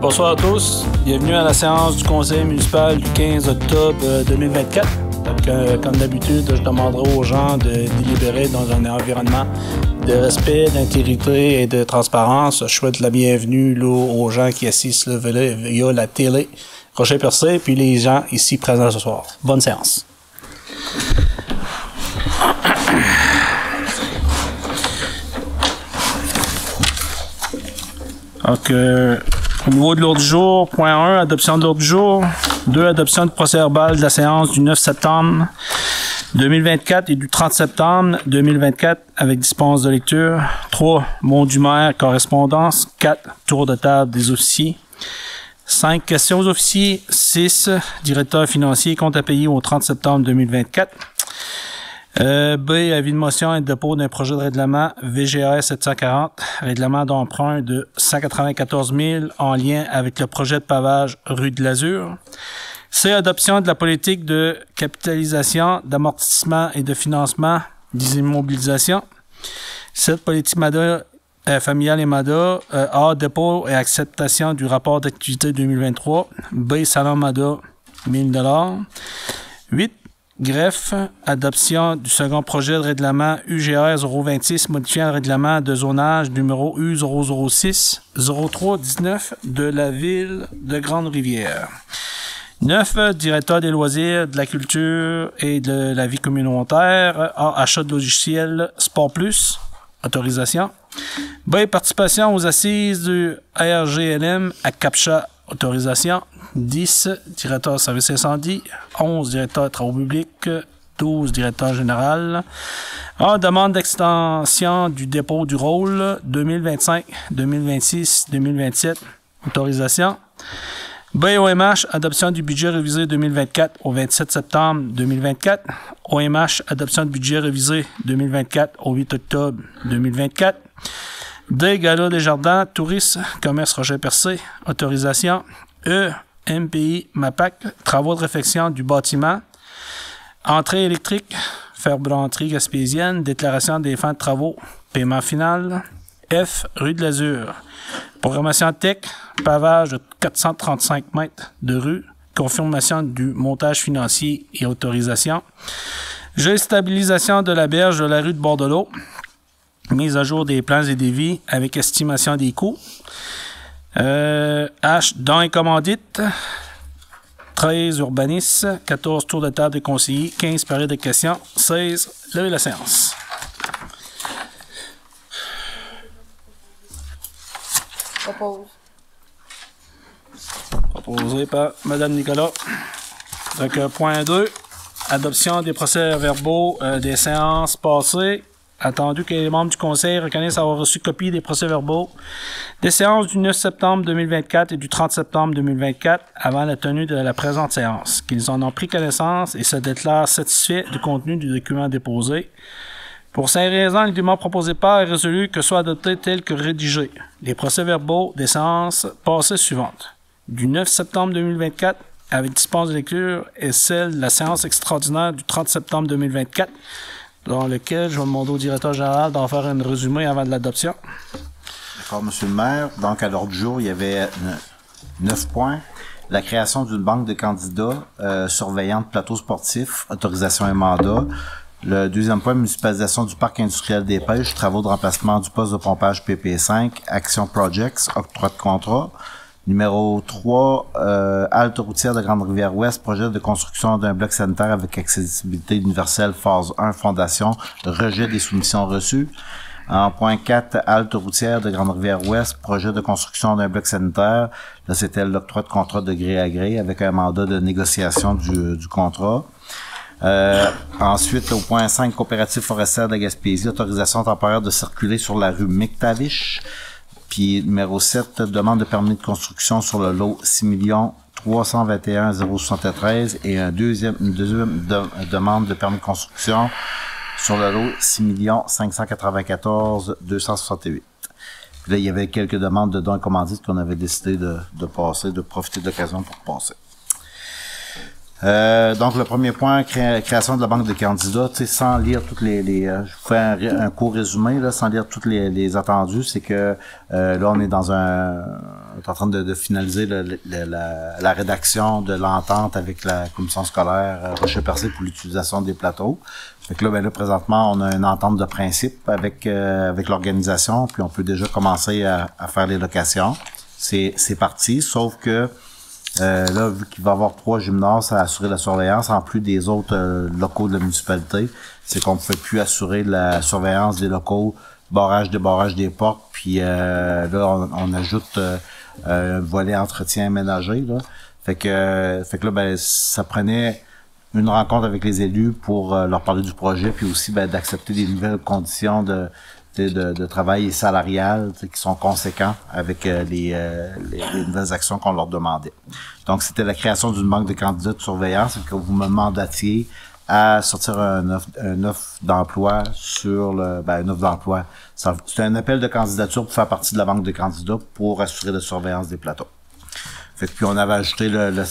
Bonsoir à tous. Bienvenue à la séance du conseil municipal du 15 octobre 2024. Donc, comme d'habitude, je demanderai aux gens de délibérer dans un environnement de respect, d'intégrité et de transparence. Je souhaite la bienvenue là, aux gens qui assistent là, via la télé Rocher-Percé, puis les gens ici présents ce soir. Bonne séance. Donc, au niveau de l'ordre du jour, point 1, adoption de l'ordre du jour. 2, adoption du procès-verbal de la séance du 9 septembre 2024 et du 30 septembre 2024 avec dispense de lecture. 3, mot du maire, correspondance. 4, tour de table des officiers. 5, questions aux officiers. 6, directeur financier, compte à payer au 30 septembre 2024. B, avis de motion et de dépôt d'un projet de règlement VGR 740, règlement d'emprunt de 194 000 en lien avec le projet de pavage rue de l'Azur. C, adoption de la politique de capitalisation, d'amortissement et de financement des immobilisations. 7, politique MADA familiale et MADA. A, dépôt et acceptation du rapport d'activité 2023. B, salon MADA 1000 $. 8, greffe, adoption du second projet de règlement UGR 026 modifiant le règlement de zonage numéro U006 0319 de la ville de Grande-Rivière. 9, directeur des loisirs, de la culture et de la vie communautaire. A, achat de logiciels Sport Plus, autorisation. B, participation aux assises du RGLM à CAPTCHA, autorisation. 10, directeur service incendie. 11, directeur travaux publics. 12, directeur général. A, demande d'extension du dépôt du rôle 2025, 2026, 2027, autorisation. B, OMH, adoption du budget révisé 2024 au 27 septembre 2024. OMH, adoption du budget révisé 2024 au 8 octobre 2024. D, Gala des Jardins, tourisme, commerce Rocher-Percé, autorisation. E, MPI, MAPAC, travaux de réfection du bâtiment. Entrée électrique, Ferblanterie gaspésienne, déclaration des fins de travaux, paiement final. F, rue de l'Azur, programmation tech, pavage de 435 mètres de rue, confirmation du montage financier et autorisation. G, stabilisation de la berge de la rue de Bordelot, mise à jour des plans et devis avec estimation des coûts. H, dons et commandites. 13, urbanisme. 14, tour de table des conseillers. 15, période de questions. 16, levez la séance. Oppose. Proposé par Mme Nicolas. Donc, point 2, adoption des procès-verbaux des séances passées. Attendu que les membres du conseil reconnaissent avoir reçu copie des procès-verbaux des séances du 9 septembre 2024 et du 30 septembre 2024 avant la tenue de la présente séance, qu'ils en ont pris connaissance et se déclarent satisfaits du contenu du document déposé. Pour ces raisons, le document proposé par est résolu que soit adopté tel que rédigé. Les procès-verbaux des séances passées suivantes. Du 9 septembre 2024 avec dispense de lecture et celle de la séance extraordinaire du 30 septembre 2024 dans lequel je vais demander au directeur général d'en faire un résumé avant de l'adoption. D'accord, Monsieur le maire. Donc, à l'ordre du jour, il y avait 9 points. La création d'une banque de candidats surveillant de plateaux sportifs, autorisation et mandat. Le deuxième point, municipalisation du parc industriel des pêches, travaux de remplacement du poste de pompage PP5, Action Projects, octroi de contrat. Numéro 3, halte routière de Grande-Rivière-Ouest, projet de construction d'un bloc sanitaire avec accessibilité universelle, phase 1, fondation, rejet des soumissions reçues. En point 4, halte routière de Grande-Rivière-Ouest, projet de construction d'un bloc sanitaire. Là, c'était l'octroi de contrat de gré à gré avec un mandat de négociation du contrat. Ensuite, au point 5, coopérative forestière de Gaspésie, autorisation temporaire de circuler sur la rue Mictaviche. Puis numéro 7, demande de permis de construction sur le lot 6 321 073 et une deuxième demande de permis de construction sur le lot 6 594 268. Puis là, il y avait quelques demandes de dons et commandites qu'on avait décidé de passer, de profiter de l'occasion pour passer. Donc, le premier point, création de la banque de candidats, sans lire toutes je vous fais un court résumé, là, sans lire toutes les attendus, c'est que là, on est on est en train de finaliser la rédaction de l'entente avec la commission scolaire Rocher-Percé pour l'utilisation des plateaux. Fait que là, présentement, on a une entente de principe avec l'organisation, puis on peut déjà commencer à faire les locations. C'est parti, sauf que là, vu qu'il va y avoir 3 gymnases à assurer la surveillance, en plus des autres locaux de la municipalité, c'est qu'on ne pouvait plus assurer la surveillance des locaux, barrage des portes, puis là, on ajoute un volet entretien ménager, là. Fait que là, ça prenait une rencontre avec les élus pour leur parler du projet, puis aussi d'accepter des nouvelles conditions de travail et salarial qui sont conséquents avec les nouvelles actions qu'on leur demandait. Donc, c'était la création d'une banque de candidats de surveillance et que vous me mandatiez à sortir un offre d'emploi sur une offre d'emploi. C'est un appel de candidature pour faire partie de la banque de candidats pour assurer la surveillance des plateaux. Fait que puis on avait ajouté le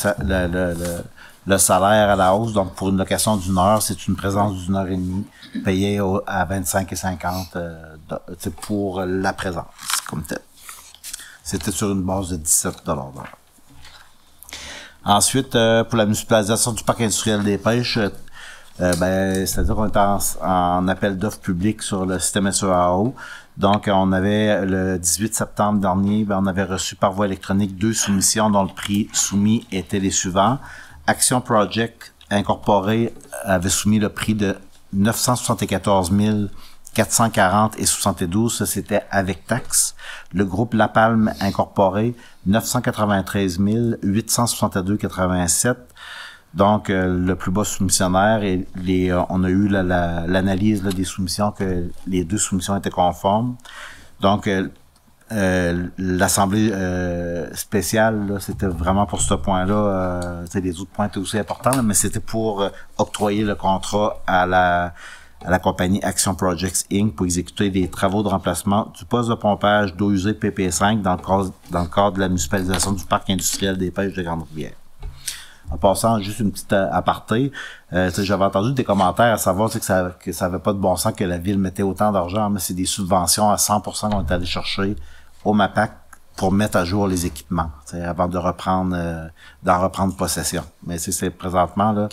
salaire à la hausse, donc pour une location d'une heure, c'est une présence d'une heure et demie, payée à 25,50 pour la présence, comme tel. C'était sur une base de 17 $ d'heure. Ensuite, pour la municipalisation du parc industriel des pêches, c'est-à-dire qu'on est en appel d'offres publiques sur le système SEAO. Donc, on avait le 18 septembre dernier, on avait reçu par voie électronique 2 soumissions dont le prix soumis était les suivants. Action Project Incorporé avait soumis le prix de 974 440 et 72, ça c'était avec taxe. Le groupe La Palme Incorporé, 993 862 87. Donc, le plus bas soumissionnaire et on a eu l'analyse des soumissions, que les 2 soumissions étaient conformes. Donc, l'Assemblée spéciale, là, c'était vraiment pour ce point-là. Les autres points étaient aussi importants, là, mais c'était pour octroyer le contrat à la compagnie Action Projects Inc. pour exécuter des travaux de remplacement du poste de pompage d'eau usée PP5 dans le cadre de la municipalisation du parc industriel des pêches de Grande-Rivière. En passant, juste une petite aparté, j'avais entendu des commentaires à savoir que ça avait pas de bon sens que la ville mettait autant d'argent, mais c'est des subventions à 100% qu'on est allé chercher au MAPAC pour mettre à jour les équipements, avant d'en reprendre possession. Mais c'est présentement, là,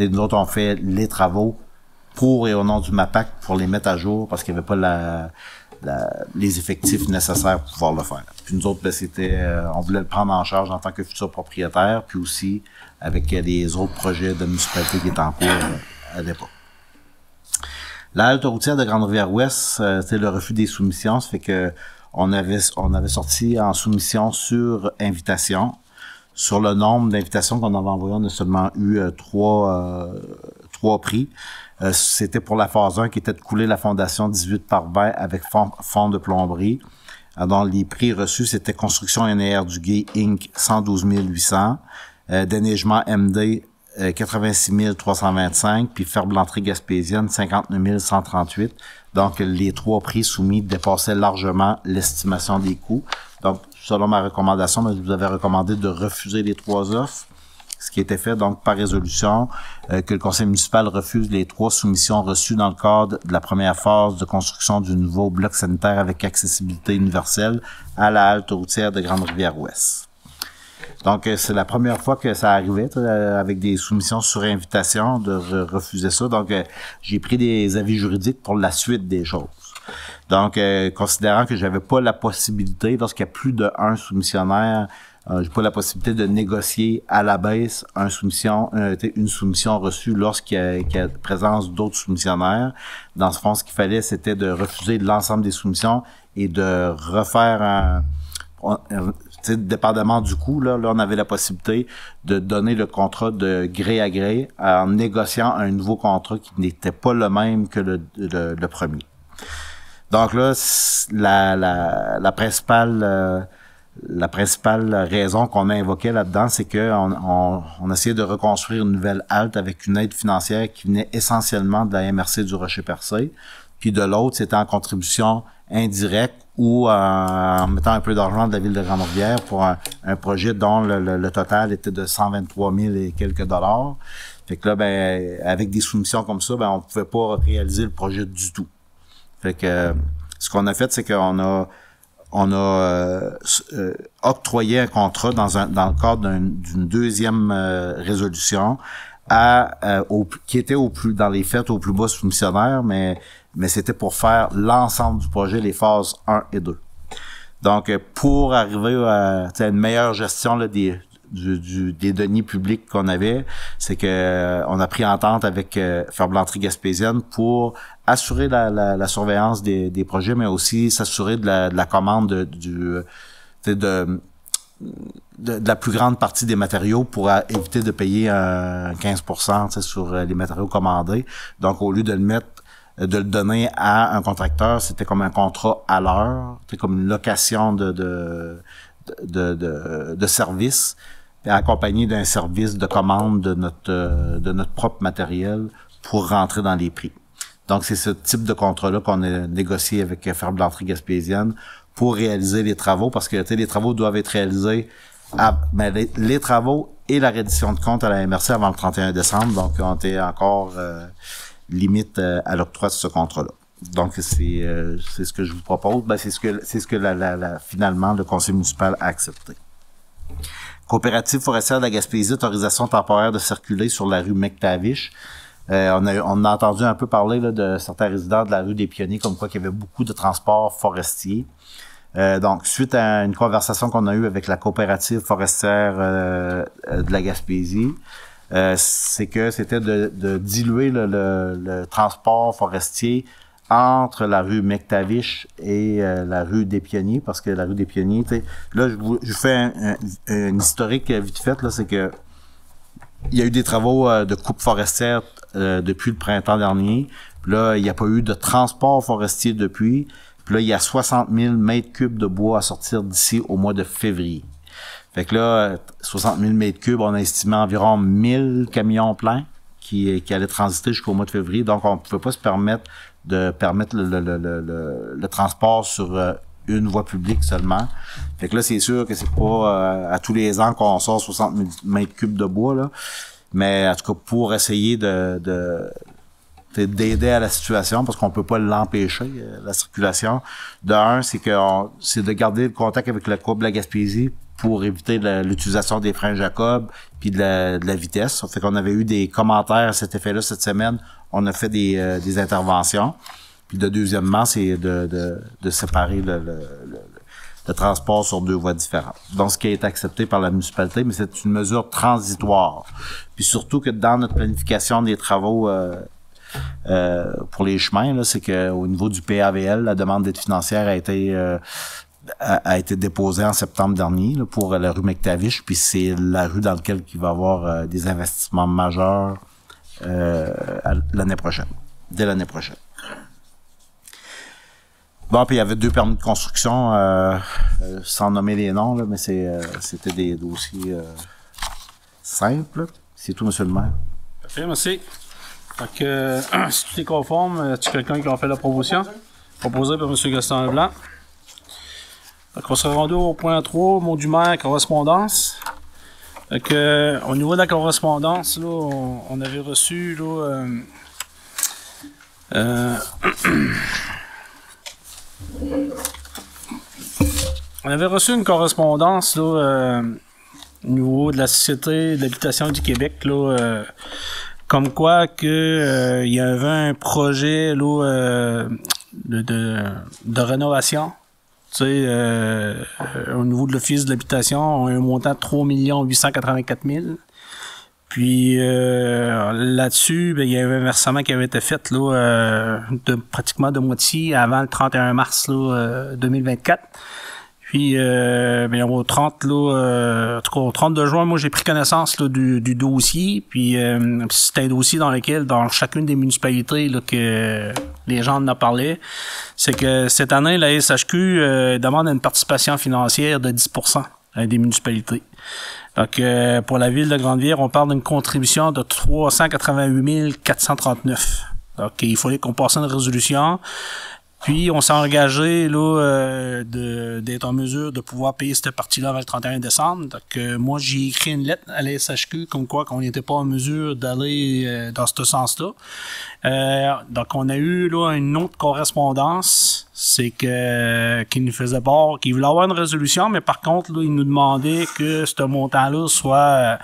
nous autres, on fait les travaux pour et au nom du MAPAC pour les mettre à jour parce qu'il n'y avait pas les effectifs nécessaires pour pouvoir le faire. Puis nous autres, on voulait le prendre en charge en tant que futur propriétaire, puis aussi avec les autres projets de municipalité qui étaient en cours à l'époque. La halte routière de Grande-Rivière-Ouest, c'est le refus des soumissions, ça fait que on avait sorti en soumission sur invitation. Sur le nombre d'invitations qu'on avait envoyées, on a seulement eu 3 prix. C'était pour la phase 1 qui était de couler la fondation 18 par 20 avec fond de plomberie. Donc, les prix reçus, c'était Construction NR du Guay Inc. 112 800, Déneigement MD 86 325, puis Ferblanterie Gaspésienne 59 138. Donc, les 3 prix soumis dépassaient largement l'estimation des coûts. Donc, selon ma recommandation, je vous avais recommandé de refuser les 3 offres. Ce qui était fait donc par résolution, que le conseil municipal refuse les 3 soumissions reçues dans le cadre de la première phase de construction du nouveau bloc sanitaire avec accessibilité universelle à la halte routière de Grande-Rivière-Ouest. Donc, c'est la première fois que ça arrivait avec des soumissions sur invitation de refuser ça. Donc, j'ai pris des avis juridiques pour la suite des choses. Donc, considérant que j'avais pas la possibilité, lorsqu'il y a plus de 1 soumissionnaire, j'ai pas la possibilité de négocier à la baisse une soumission reçue lorsqu'il y a présence d'autres soumissionnaires. Dans ce fond, ce qu'il fallait, c'était de refuser l'ensemble des soumissions et de refaire dépendamment du coût, là, on avait la possibilité de donner le contrat de gré à gré en négociant un nouveau contrat qui n'était pas le même que le premier. Donc là, la principale raison qu'on a invoquée là-dedans, c'est que on essayait de reconstruire une nouvelle halte avec une aide financière qui venait essentiellement de la MRC du Rocher-Percé. puis de l'autre, c'était en contribution indirecte ou en mettant un peu d'argent de la Ville de Grande-Rivière pour un projet dont le total était de 123 000 et quelques dollars. Fait que là, ben, avec des soumissions comme ça, ben, on pouvait pas réaliser le projet du tout. Fait que ce qu'on a fait, c'est qu'on a octroyé un contrat dans le cadre d'une deuxième résolution qui était dans les faits au plus bas soumissionnaire, mais c'était pour faire l'ensemble du projet, les phases 1 et 2. Donc, pour arriver à une meilleure gestion là, des deniers publics qu'on avait, c'est que on a pris entente avec Ferblanterie Gaspésienne pour assurer la surveillance des projets, mais aussi s'assurer de la commande de la plus grande partie des matériaux pour éviter de payer 15% sur les matériaux commandés. Donc, au lieu de le donner à un contracteur, c'était comme un contrat à l'heure, c'était comme une location de service, accompagné d'un service de commande de notre propre matériel pour rentrer dans les prix. Donc, c'est ce type de contrat-là qu'on a négocié avec Ferblanterie Gaspésienne pour réaliser les travaux, parce que les travaux doivent être réalisés mais les travaux et la reddition de compte à la MRC avant le 31 décembre, donc on était encore limite à l'octroi de ce contrat-là. Donc, c'est ce que je vous propose. Ben, c'est ce que finalement le conseil municipal a accepté. Coopérative forestière de la Gaspésie, autorisation temporaire de circuler sur la rue McTavish. On a entendu un peu parler là, de certains résidents de la rue des Pionniers, comme quoi qu'il y avait beaucoup de transports forestiers. Donc, suite à une conversation qu'on a eue avec la coopérative forestière de la Gaspésie, c'est que c'était de diluer le transport forestier entre la rue McTavish et la rue des Pionniers, parce que la rue des Pionniers, là, je fais un historique vite fait, là, c'est que il y a eu des travaux de coupe forestière depuis le printemps dernier. Puis là, il n'y a pas eu de transport forestier depuis. Puis là, il y a 60 000 mètres cubes de bois à sortir d'ici au mois de février. Fait que là, 60 000 mètres cubes, on a estimé environ 1000 camions pleins qui allaient transiter jusqu'au mois de février. Donc, on ne pouvait pas se permettre le transport sur une voie publique seulement. Fait que là, c'est sûr que c'est pas à tous les ans qu'on sort 60 000 mètres cubes de bois, là. Mais en tout cas, pour essayer d'aider à la situation, parce qu'on peut pas l'empêcher, la circulation. De un, c'est de garder le contact avec le couple de la Gaspésie pour éviter l'utilisation des freins Jacob puis de la vitesse. Ça fait qu'on avait eu des commentaires à cet effet-là cette semaine. On a fait des interventions. Puis deuxièmement, c'est de séparer le transport sur deux voies différentes. Donc, ce qui a été accepté par la municipalité, mais c'est une mesure transitoire. Puis surtout que dans notre planification des travaux pour les chemins, là, c'est que au niveau du PAVL, la demande d'aide financière a été déposée en septembre dernier là, pour la rue McTavish, puis c'est la rue dans laquelle il va y avoir des investissements majeurs l'année prochaine, dès l'année prochaine. Bon, puis il y avait 2 permis de construction, sans nommer les noms, là, mais c'était des dossiers simples. C'est tout, monsieur le maire. Parfait, merci. Fait que, si tout est conforme, as-tu quelqu'un qui a fait la proposition? Proposée par M. Gaston Leblanc. Fait qu'on se rendu au point 3, mot du maire, correspondance. Fait que, au niveau de la correspondance, là, on avait reçu, là, on avait reçu une correspondance, là, au niveau de la Société d'habitation du Québec, là, comme quoi que il y avait un projet là de rénovation, tu sais, au niveau de l'Office de l'habitation, un montant de 3 884 000. Puis là-dessus, ben, il y avait un versement qui avait été fait là, pratiquement de moitié avant le 31 mars là, 2024. Puis ben, au 30 là, en tout cas au 32 juin, moi j'ai pris connaissance là, du dossier. Puis c'est un dossier dans lequel, dans chacune des municipalités là, que les gens en ont parlé, c'est que cette année la SHQ demande une participation financière de 10% à des municipalités. Donc pour la ville de Grande-Rivière, on parle d'une contribution de 388 439. Donc, il fallait qu'on passe une résolution. Puis, on s'est engagé là d'être en mesure de pouvoir payer cette partie-là avant le 31 décembre. Donc, moi, j'ai écrit une lettre à la SHQ comme quoi qu'on n'était pas en mesure d'aller dans ce sens-là. Donc, on a eu là une autre correspondance. C'est que qu'il nous faisait part, qu'il voulait avoir une résolution, mais par contre, là, il nous demandait que ce montant-là soit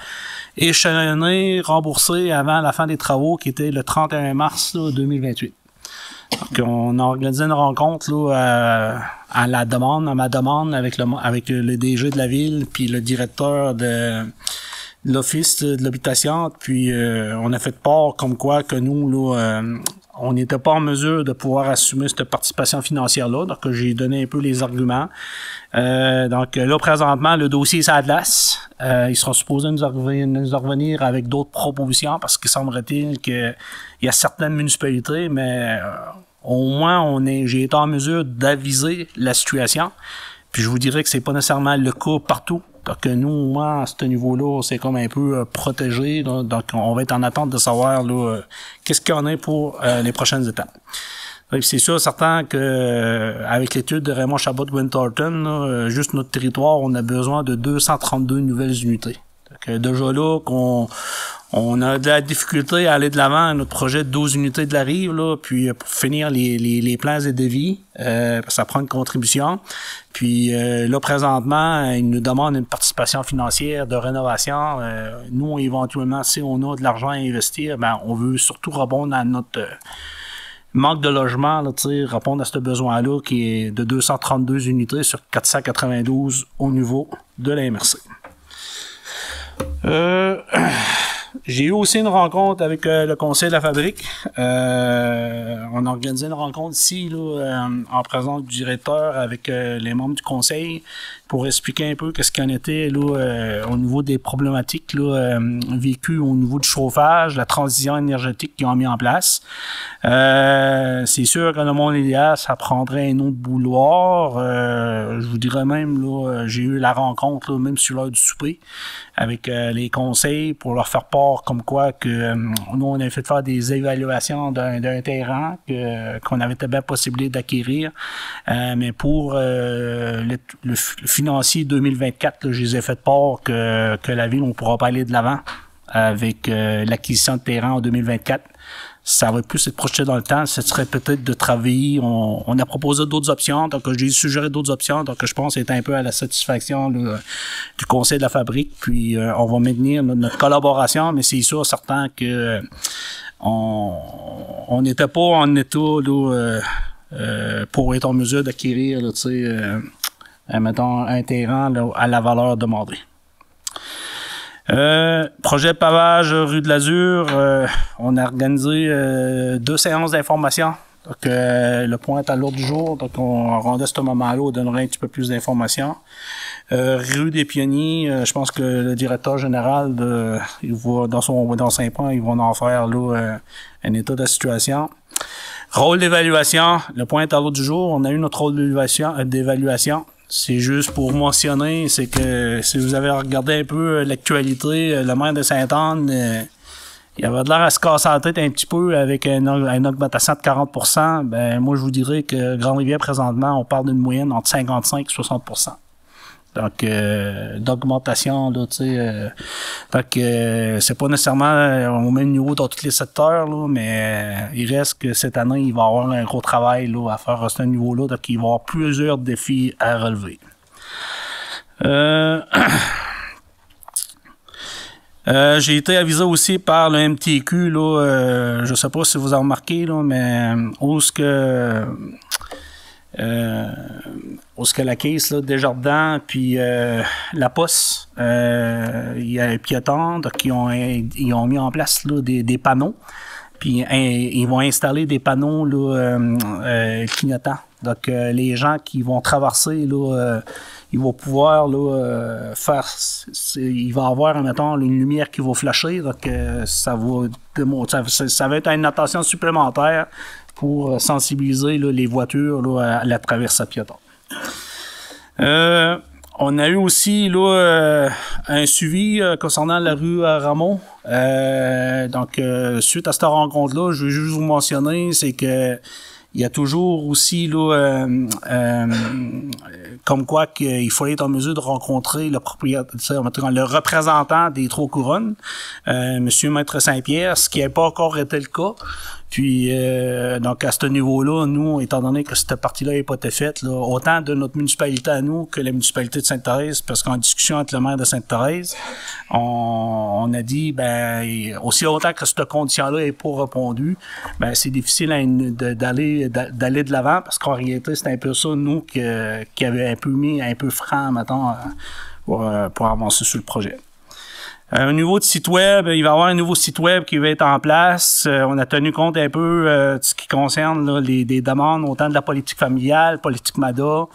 échelonné, remboursé avant la fin des travaux, qui était le 31 mars là, 2028. Donc, on a organisé une rencontre là, à ma demande, avec le DG de la ville, puis le directeur de l'Office de l'habitation, puis on a fait part comme quoi que nous, là, on n'était pas en mesure de pouvoir assumer cette participation financière-là, donc j'ai donné un peu les arguments. Donc là, présentement, le dossier est à la glace. Ils seront supposés nous revenir avec d'autres propositions, parce qu'il semblerait-il qu'il y a certaines municipalités, mais au moins, j'ai été en mesure d'aviser la situation. Puis je vous dirais que c'est pas nécessairement le cas partout. Donc nous, au moins, à ce niveau-là, c'est comme un peu protégé. Là. Donc on va être en attente de savoir là qu'est-ce qu'il y en a pour les prochaines étapes. C'est sûr, certain que avec l'étude de Raymond Chabot-Winterton, là, juste notre territoire, on a besoin de 232 nouvelles unités. Donc déjà là, on a de la difficulté à aller de l'avant à notre projet de 12 unités de la rive, là, puis pour finir les plans et devis, ça prend une contribution. Puis là, présentement, ils nous demandent une participation financière de rénovation. Nous, éventuellement, si on a de l'argent à investir, ben on veut surtout répondre à notre manque de logement, là, répondre à ce besoin-là qui est de 232 unités sur 492 au niveau de la MRC. J'ai eu aussi une rencontre avec le conseil de la fabrique. On a organisé une rencontre ici là, en présence du directeur avec les membres du conseil pour expliquer un peu qu'est-ce qu'il en était là, au niveau des problématiques là, vécues au niveau du chauffage, la transition énergétique qu'ils ont mis en place. C'est sûr que le monde idéal, ça prendrait un autre bouloir. Je vous dirais même, là, j'ai eu la rencontre là, même sur l'heure du souper avec les conseils pour leur faire part comme quoi que nous, on a fait faire des évaluations d'un terrain qu'on avait été bien possible d'acquérir. Mais pour le financier 2024, là, je les ai fait part que la ville, on pourra pas aller de l'avant avec l'acquisition de terrain en 2024. Ça va plus être projeté dans le temps. Ce serait peut-être de travailler. On a proposé d'autres options. Donc, j'ai suggéré d'autres options. Donc, je pense que c'est un peu à la satisfaction là, du conseil de la fabrique. Puis, on va maintenir notre collaboration, mais c'est sûr, certain que on n'était pas en état là, pour être en mesure d'acquérir, tu sais, mettons, un terrain là, à la valeur demandée. Projet de pavage rue de l'Azur, on a organisé 2 séances d'information. Donc le point est à l'ordre du jour, donc on rendait ce moment-là, on donnerait un petit peu plus d'informations. Rue des Pionniers, je pense que le directeur général il va dans son point, ils vont en faire là un état de la situation. Rôle d'évaluation, le point est à l'ordre du jour, on a eu notre rôle d'évaluation. C'est juste pour mentionner, c'est que si vous avez regardé un peu l'actualité, le maire de Sainte-Anne, il avait de l'air à se casser la tête un petit peu avec une augmentation de 40%. Ben moi, je vous dirais que Grande-Rivière, présentement, on parle d'une moyenne entre 55 et 60%. Donc, d'augmentation, là, tu sais. Donc, c'est pas nécessairement au même niveau dans tous les secteurs, là, mais il reste que cette année, il va y avoir un gros travail là, à faire à ce niveau-là. Donc, il va y avoir plusieurs défis à relever. J'ai été avisé aussi par le MTQ, là, je sais pas si vous avez remarqué, là, mais où est-ce que la caisse là, Desjardins puis la Poste, il y a un piéton, donc ils ont mis en place là, des panneaux, puis ils vont installer des panneaux là, clignotants. Donc les gens qui vont traverser là, ils vont pouvoir là il va avoir mettons une lumière qui va flasher, donc ça va être une attention supplémentaire pour sensibiliser là, les voitures là, à la traversée piéton. On a eu aussi là un suivi concernant la rue Rameau. Donc, suite à cette rencontre-là, je veux juste vous mentionner, c'est que il y a toujours aussi là comme quoi qu'il fallait être en mesure de rencontrer le propriétaire, le représentant des Trois-Couronnes, Monsieur Maître Saint-Pierre, ce qui n'a pas encore été le cas. Puis donc à ce niveau-là, nous, étant donné que cette partie-là n'a pas été faite, là, autant de notre municipalité à nous que la municipalité de Sainte-Thérèse, parce qu'en discussion avec le maire de Sainte-Thérèse, on a dit ben aussi longtemps que cette condition-là n'est pas répondue, ben c'est difficile d'aller de l'avant, parce qu'en réalité, c'est un peu ça, nous, qui avait un peu mis un peu franc, mettons, pour avancer sur le projet. Au niveau du site web, il va y avoir un nouveau site web qui va être en place. On a tenu compte un peu de ce qui concerne là, des demandes, autant de la politique familiale, politique MADA.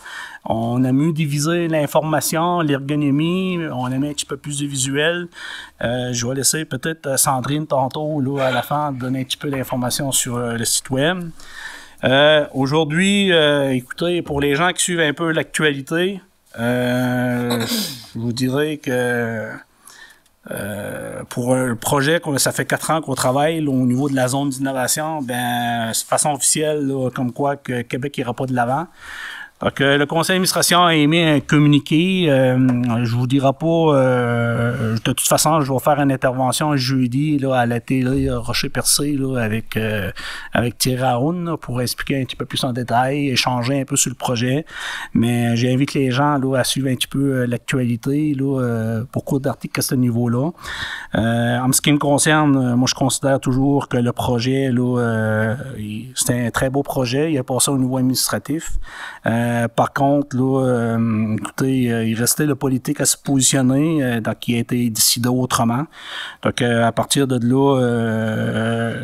On a mieux divisé l'information, l'ergonomie. On a mis un petit peu plus de visuel. Je vais laisser peut-être Sandrine tantôt, là, à la fin, donner un petit peu d'informations sur le site web. Aujourd'hui, écoutez, pour les gens qui suivent un peu l'actualité, je vous dirais que pour un projet, ça fait 4 ans qu'on travaille là, au niveau de la zone d'innovation, ben, de façon officielle, là, comme quoi que Québec n'ira pas de l'avant. Donc, le conseil d'administration a émis un communiqué. Je vous dirai pas. De toute façon, je vais faire une intervention jeudi là, à la télé Rocher-Percé là, avec Thierry Aoun là, pour expliquer un petit peu plus en détail, échanger un peu sur le projet. Mais j'invite les gens là, à suivre un petit peu l'actualité là, beaucoup d'articles à ce niveau-là. En ce qui me concerne, moi je considère toujours que le projet là, c'est un très beau projet. Il a passé au niveau administratif. Par contre, là, écoutez, il restait le politique à se positionner, donc qui a été décidé autrement. Donc, à partir de là,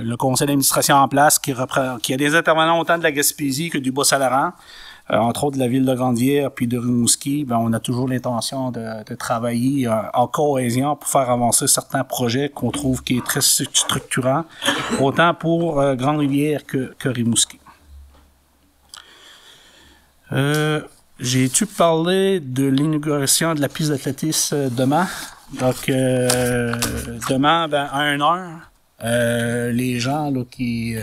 le conseil d'administration en place qui a des intervenants autant de la Gaspésie que du Bas-Saint-Laurent, entre autres de la ville de Grande-Rivière puis de Rimouski, ben, on a toujours l'intention de travailler en cohésion pour faire avancer certains projets qu'on trouve qui est très structurant, autant pour Grande-Rivière que Rimouski. J'ai-tu parlé de l'inauguration de la piste d'athlétisme demain? Donc, demain, ben, à 1h, les gens là, qui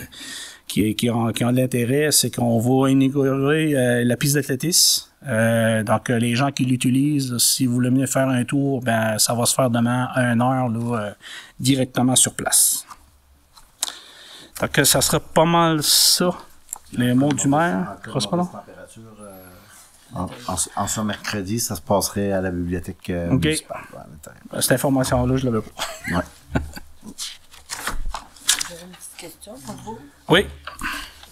ont de l'intérêt, c'est qu'on va inaugurer la piste d'athlétisme. Donc, les gens qui l'utilisent, si vous voulez venir faire un tour, ben, ça va se faire demain à 1h, là, directement sur place. Donc, ça sera pas mal ça. Les mots du maire, correspondant? En ce mercredi, ça se passerait à la bibliothèque municipale. Cette information-là, je l'avais pas. Ouais. J'ai une petite question pour vous. Oui.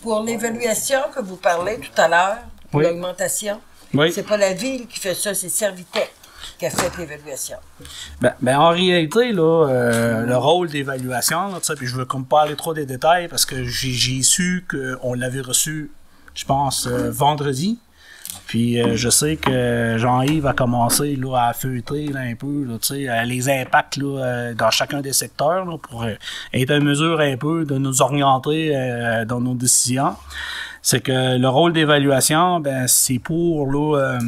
Pour l'évaluation que vous parlez tout à l'heure, Oui. l'augmentation, Oui. c'est pas la ville qui fait ça, c'est Servitec qui a fait l'évaluation. Ben, en réalité, là, le rôle d'évaluation, là, puis je veux comme pas aller trop des détails parce que j'ai su qu'on l'avait reçu, je pense, vendredi. Puis je sais que Jean-Yves a commencé là, à feuilleter là, un peu là, les impacts là, dans chacun des secteurs là, pour être en mesure un peu de nous orienter dans nos décisions. C'est que le rôle d'évaluation, ben c'est pour là,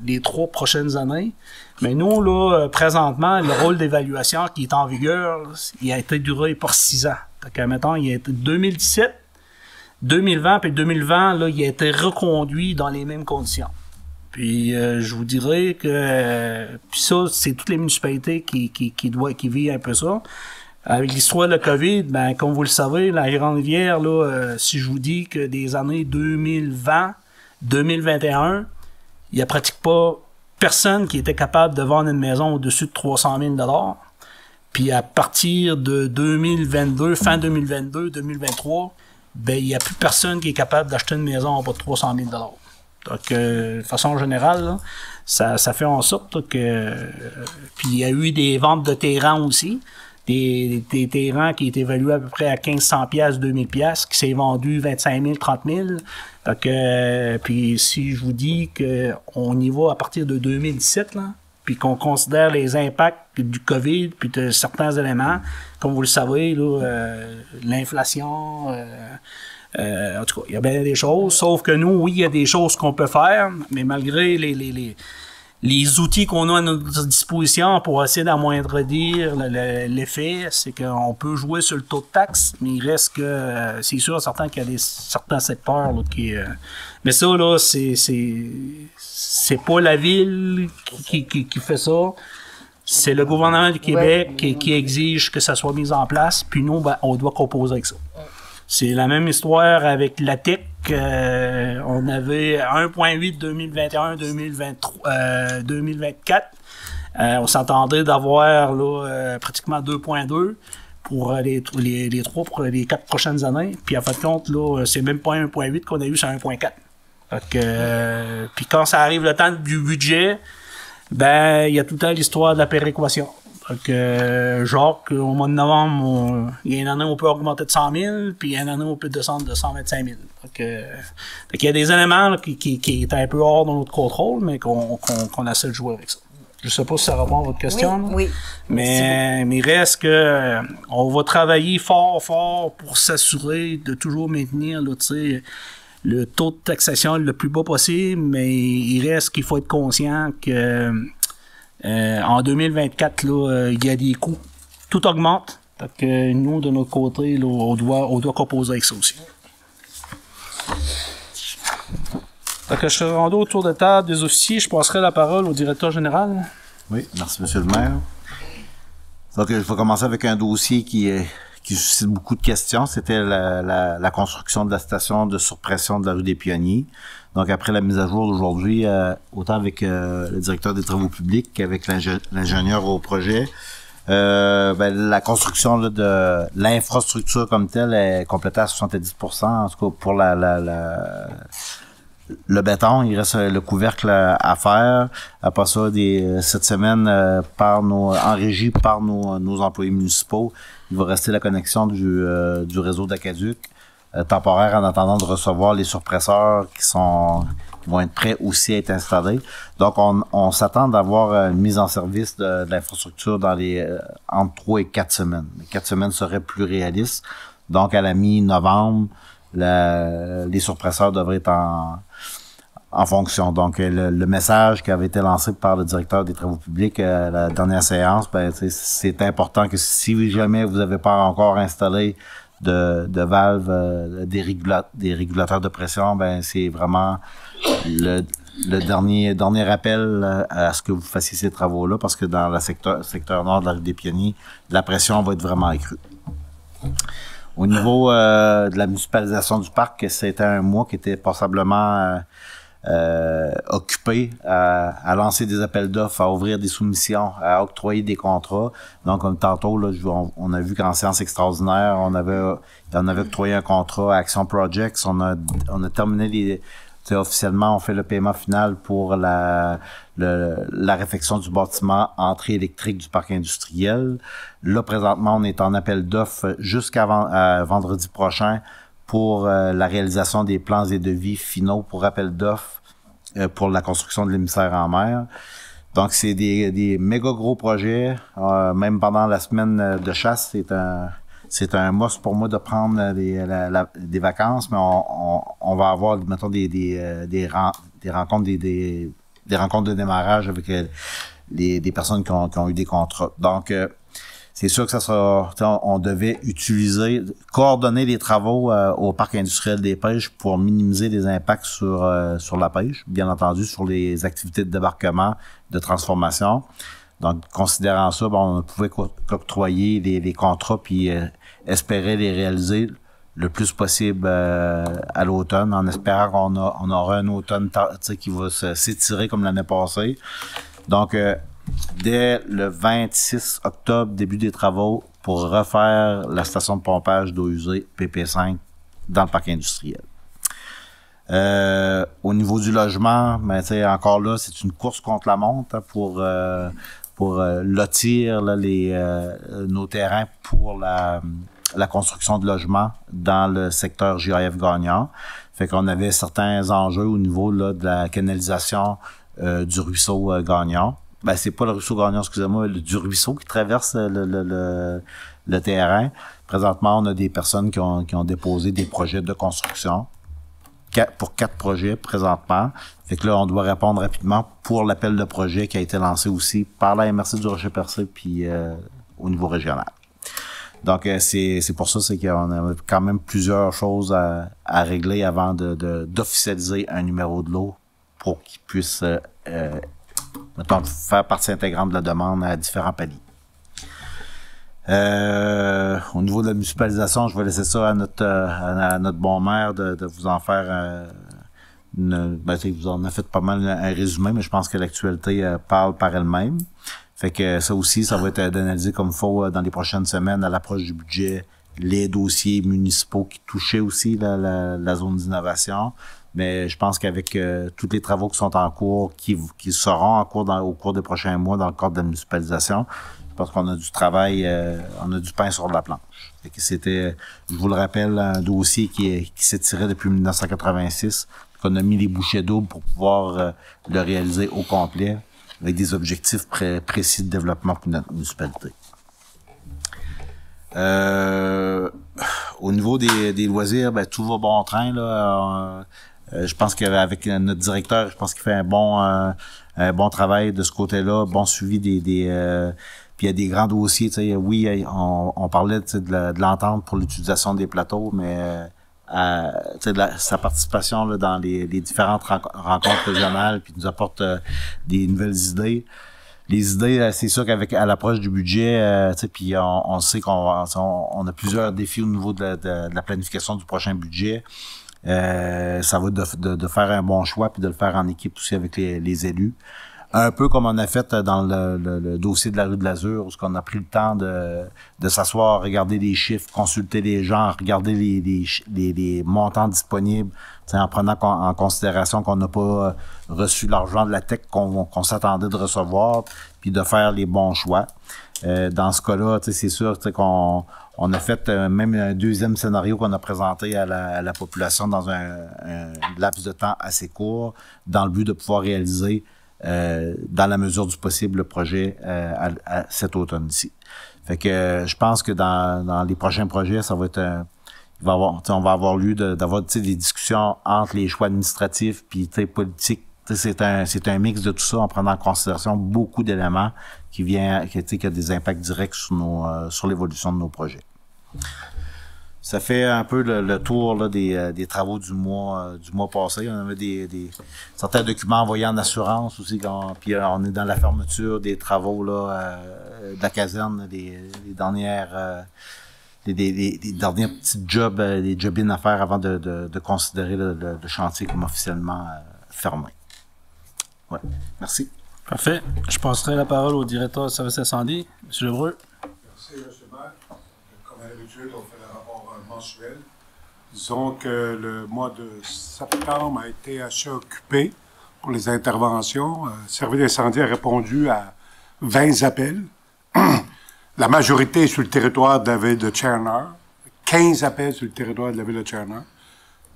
les 3 prochaines années. Mais nous, là, présentement, le rôle d'évaluation qui est en vigueur, il a été duré pour 6 ans. Donc, mettons, il a été 2017, 2020, puis 2020, là, il a été reconduit dans les mêmes conditions. Puis, je vous dirais que, puis ça, c'est toutes les municipalités qui vivent un peu ça. Avec l'histoire de la COVID, ben, comme vous le savez, la Grande-Rivière, là, si je vous dis que des années 2020, 2021, il n'y a pratiquement pas personne qui était capable de vendre une maison au-dessus de 300 000 $. Puis à partir de 2022, fin 2022, 2023, ben, il n'y a plus personne qui est capable d'acheter une maison en bas de 300 000 $. Donc, de façon générale, là, ça fait en sorte que... puis il y a eu des ventes de terrains aussi. Des terrains qui étaient évalués à peu près à 1500 $, 2000 $, qui s'est vendu 25 000, 30 000. Donc, puis si je vous dis qu'on y va à partir de 2017, là, puis qu'on considère les impacts du COVID, puis de certains éléments, comme vous le savez, là, l'inflation, En tout cas, il y a bien des choses, sauf que nous, oui, il y a des choses qu'on peut faire, mais malgré les outils qu'on a à notre disposition pour essayer d'amoindrir l'effet, c'est qu'on peut jouer sur le taux de taxe, mais il reste que, c'est sûr, certain qu'il y a certains secteurs là, qui... mais ça, là, c'est pas la ville qui fait ça. C'est le gouvernement du Québec qui exige que ça soit mis en place, puis nous, ben, on doit composer avec ça. C'est la même histoire avec la TIC. On avait 1,8 2021-2024. On s'entendait d'avoir là pratiquement 2,2 pour les 4 prochaines années. Puis en fin de compte, là, c'est même pas 1,8 qu'on a eu, c'est 1,4. Puis quand ça arrive le temps du budget, ben il y a tout le temps l'histoire de la péréquation. Genre au mois de novembre, il y a une année où on peut augmenter de 100 000, puis il y a une année où on peut descendre de 125 000. Il y a des éléments là, qui est un peu hors de notre contrôle, mais qu'on essaie de jouer avec ça. Je sais pas si ça répond à votre question. Oui. Mais il reste que on va travailler fort pour s'assurer de toujours maintenir là, le taux de taxation le plus bas possible, mais il reste qu'il faut être conscient que en 2024, là, il y a des coûts. Tout augmente. Donc, nous, de notre côté, là, on doit composer avec ça aussi. Donc, je serai rendu autour de table des officiers. Je passerai la parole au directeur général. Oui, merci, monsieur le maire. Donc, je vais commencer avec un dossier qui suscite beaucoup de questions. C'était la construction de la station de surpression de la rue des Pionniers. Donc, après la mise à jour d'aujourd'hui, autant avec le directeur des travaux publics qu'avec l'ingénieur au projet, la construction là, de l'infrastructure comme telle est complétée à 70%, en tout cas pour le béton. Il reste le couvercle à faire. Après ça, cette semaine, en régie par nos employés municipaux, il va rester la connexion du réseau d'Aqueduc temporaire en attendant de recevoir les surpresseurs qui vont être prêts aussi à être installés. Donc, on s'attend d'avoir une mise en service de l'infrastructure dans entre 3 et 4 semaines. 4 semaines serait plus réaliste. Donc, à la mi-novembre, les surpresseurs devraient être en fonction. Donc, le message qui avait été lancé par le directeur des travaux publics à la dernière séance, ben, c'est important que si jamais vous n'avez pas encore installé de valves, des régulateurs de pression, ben c'est vraiment le dernier appel à ce que vous fassiez ces travaux-là, parce que dans le secteur nord de la rue des Pionniers, la pression va être vraiment accrue. Au niveau de la municipalisation du parc, c'était un mois qui était passablement occupé à lancer des appels d'offres, à ouvrir des soumissions, à octroyer des contrats. Donc, comme tantôt, là, on a vu qu'en séance extraordinaire, on avait octroyé un contrat à Action Projects. On a terminé officiellement, on fait le paiement final pour la réfection du bâtiment entrée électrique du parc industriel. Là, présentement, on est en appel d'offres jusqu'à vendredi prochain pour la réalisation des plans et devis finaux pour appel d'offres pour la construction de l'émissaire en mer. Donc, c'est des méga gros projets. Même pendant la semaine de chasse, c'est un must pour moi de prendre des vacances, mais on va avoir, mettons, des rencontres, des rencontres de démarrage avec des personnes qui ont eu des contrats. Donc, c'est sûr que ça sera, on devait coordonner les travaux au parc industriel des pêches pour minimiser les impacts sur la pêche, bien entendu, sur les activités de débarquement, de transformation. Donc, considérant ça, on pouvait octroyer les contrats puis espérer les réaliser le plus possible à l'automne, en espérant qu'on aura un automne qui va s'étirer comme l'année passée. Donc, dès le 26 octobre, début des travaux pour refaire la station de pompage d'eau usée PP5 dans le parc industriel. Au niveau du logement, ben, encore là, c'est une course contre la montre pour lotir là, nos terrains pour la construction de logements dans le secteur GAF Gagnon. Fait qu'on avait certains enjeux au niveau là, de la canalisation du ruisseau Gagnon. Ben, c'est pas le ruisseau Gagnon, excusez-moi, du ruisseau qui traverse le terrain. Présentement, on a des personnes qui ont déposé des projets de construction pour 4 projets présentement. Fait que là, on doit répondre rapidement pour l'appel de projet qui a été lancé aussi par la MRC du Rocher-Percé puis au niveau régional. Donc, c'est pour ça, c'est qu'on a quand même plusieurs choses à régler avant d'officialiser un numéro de lot pour qu'il puisse mettons, faire partie intégrante de la demande à différents paliers. Au niveau de la municipalisation, je vais laisser ça à notre bon maire de vous en faire vous en avez fait pas mal un résumé, mais je pense que l'actualité parle par elle-même. Fait que ça aussi, ça va être d'analyser comme il faut dans les prochaines semaines à l'approche du budget, les dossiers municipaux qui touchaient aussi la zone d'innovation. Mais je pense qu'avec tous les travaux qui sont en cours, qui seront en cours au cours des prochains mois dans le cadre de la municipalisation, je pense qu'on a du travail, on a du pain sur la planche. Fait que c'était, je vous le rappelle, un dossier qui s'étirait depuis 1986, qu'on a mis les bouchées doubles pour pouvoir le réaliser au complet, avec des objectifs précis de développement pour notre municipalité. Au niveau des loisirs, tout va bon train, là. Je pense qu'avec notre directeur, je pense qu'il fait un bon travail de ce côté-là, bon suivi puis il y a des grands dossiers, tu sais, oui, on parlait de l'entente pour l'utilisation des plateaux, mais sa participation là, dans les différentes rencontres régionales, puis nous apporte des nouvelles idées. Les idées, c'est sûr qu'avec à l'approche du budget, puis on sait qu'on a plusieurs défis au niveau de la planification du prochain budget. Ça va de faire un bon choix puis de le faire en équipe aussi avec les élus. Un peu comme on a fait dans le dossier de la rue de l'Azur, où on a pris le temps de s'asseoir, regarder les chiffres, consulter les gens, regarder les montants disponibles, en prenant en considération qu'on n'a pas reçu l'argent de la tech qu'on s'attendait de recevoir, puis de faire les bons choix. Dans ce cas-là, c'est sûr qu'on a fait même un deuxième scénario qu'on a présenté à la population dans un laps de temps assez court, dans le but de pouvoir réaliser dans la mesure du possible le projet à cet automne-ci. Fait que je pense que dans les prochains projets, ça va être on va avoir lieu d'avoir des discussions entre les choix administratifs puis politiques. C'est un mix de tout ça en prenant en considération beaucoup d'éléments qui a des impacts directs sur l'évolution de nos projets. Ça fait un peu le tour là, des travaux du mois passé. On avait certains documents envoyés en assurance aussi, puis on est dans la fermeture des travaux là de la caserne, les dernières petits jobs, les job-in à faire avant de considérer le chantier comme officiellement fermé. Ouais, merci. Parfait. Je passerai la parole au directeur du service incendie, M. Lebreu. Merci, M. le maire. Comme à l'habitude, on fait le rapport mensuel. Disons que le mois de septembre a été assez occupé pour les interventions. Le service d'incendie a répondu à 20 appels. La majorité est sur le territoire de la ville de Tchernar. 15 appels sur le territoire de la ville de Tchernar.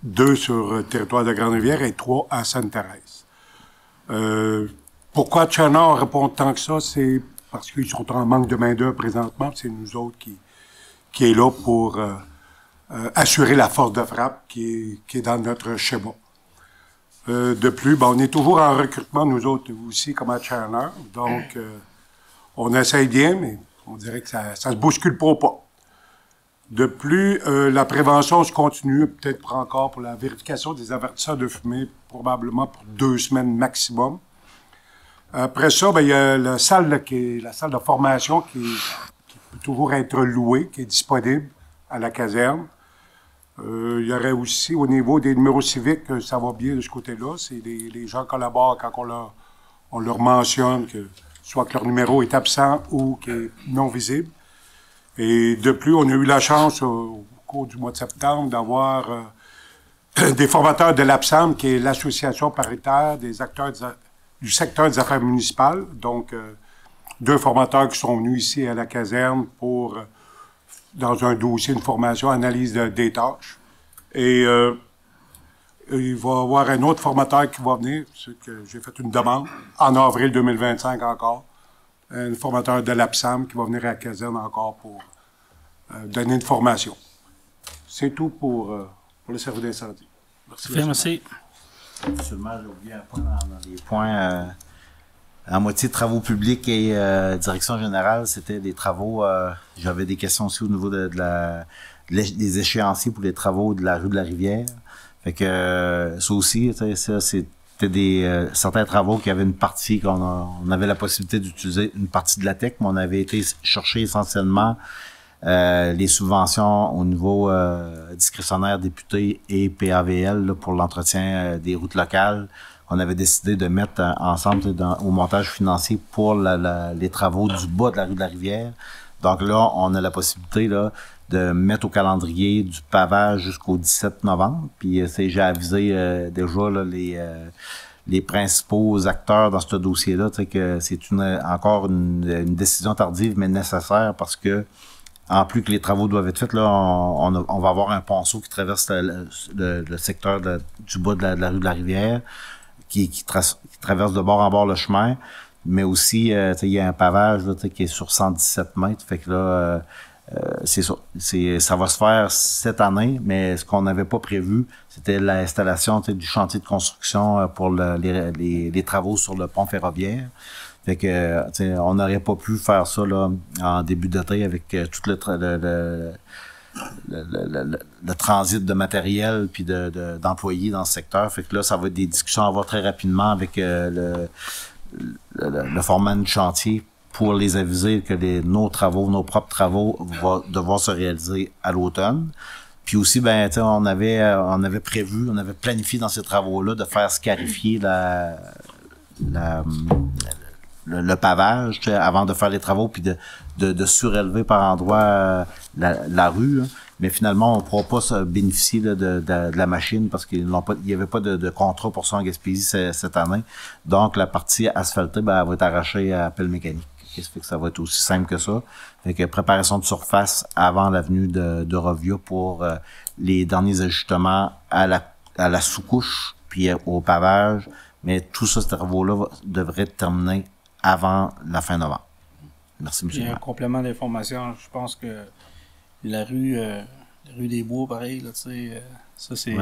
2 sur le territoire de Grande-Rivière et 3 à Sainte-Thérèse. Pourquoi Tchernar répond tant que ça? C'est parce qu'ils sont en manque de main-d'œuvre présentement. C'est nous autres qui est là pour assurer la force de frappe qui est dans notre schéma. De plus, on est toujours en recrutement, nous autres aussi, comme à Tchernar. Donc, on essaye bien, mais on dirait que ça se bouscule pas. De plus, la prévention se continue, peut-être encore pour la vérification des avertisseurs de fumée, probablement pour 2 semaines maximum. Après ça, il y a la salle de formation qui peut toujours être louée, qui est disponible à la caserne. Il y aurait aussi, au niveau des numéros civiques, ça va bien de ce côté-là. C'est les gens collaborent quand on leur mentionne que soit que leur numéro est absent ou qu'il est non visible. Et de plus, on a eu la chance, au cours du mois de septembre, d'avoir des formateurs de l'APSAM, qui est l'Association paritaire des acteurs du secteur des affaires municipales. Donc, 2 formateurs qui sont venus ici à la caserne pour, dans un dossier, une formation, analyse des tâches. Et il va y avoir un autre formateur qui va venir, c'est que j'ai fait une demande, en avril 2025 encore. Un formateur de l'APSAM qui va venir à la caserne encore pour donner une formation. C'est tout pour le service d'incendie. Merci. Merci. Monsieur le maire, j'ai oublié un point dans les points à moitié de travaux publics et direction générale, c'était des travaux. J'avais des questions aussi au niveau des échéanciers pour les travaux de la rue de la Rivière. Fait que ça aussi, ça c'était certains travaux qui avaient une partie on avait la possibilité d'utiliser une partie de la TEC, mais on avait été chercher essentiellement les subventions au niveau discrétionnaire député et PAVL là, pour l'entretien des routes locales. On avait décidé de mettre ensemble au montage financier pour les travaux du bas de la rue de la Rivière. Donc là, on a la possibilité là, de mettre au calendrier du pavage jusqu'au 17 novembre. Puis j'ai avisé déjà là, les principaux acteurs dans ce dossier-là, que c'est encore une décision tardive, mais nécessaire parce que en plus que les travaux doivent être faits, là, on va avoir un ponceau qui traverse le secteur du bas de la rue de la Rivière, qui traverse de bord en bord le chemin, mais aussi il y a un pavage là, qui est sur 117 mètres. Fait que là, ça va se faire cette année, mais ce qu'on n'avait pas prévu, c'était l'installation du chantier de construction pour les travaux sur le pont ferroviaire. Fait que on n'aurait pas pu faire ça là en début d'été avec tout le transit de matériel puis d'employés dans ce secteur. Fait que là, ça va être des discussions à avoir très rapidement avec le foreman du chantier pour les aviser que nos propres travaux vont devoir se réaliser à l'automne. Puis aussi, on avait planifié dans ces travaux-là de faire scarifier le pavage avant de faire les travaux puis de surélever par endroits la rue, hein. Mais finalement on ne pourra pas se bénéficier là, de la machine parce qu'il n'y avait pas de contrat pour ça en Gaspésie cette année. Donc la partie asphaltée elle va être arrachée à pelle mécanique. Ça fait que ça va être aussi simple que ça. Fait que préparation de surface avant l'avenue de Rovia pour les derniers ajustements à la sous-couche puis au pavage. Mais tout ça, ces travaux-là devraient être terminés avant la fin novembre. Merci, M. le J'ai un maire. complément d'information. Je pense que la rue des Bois, pareil, là, ça c'est c'est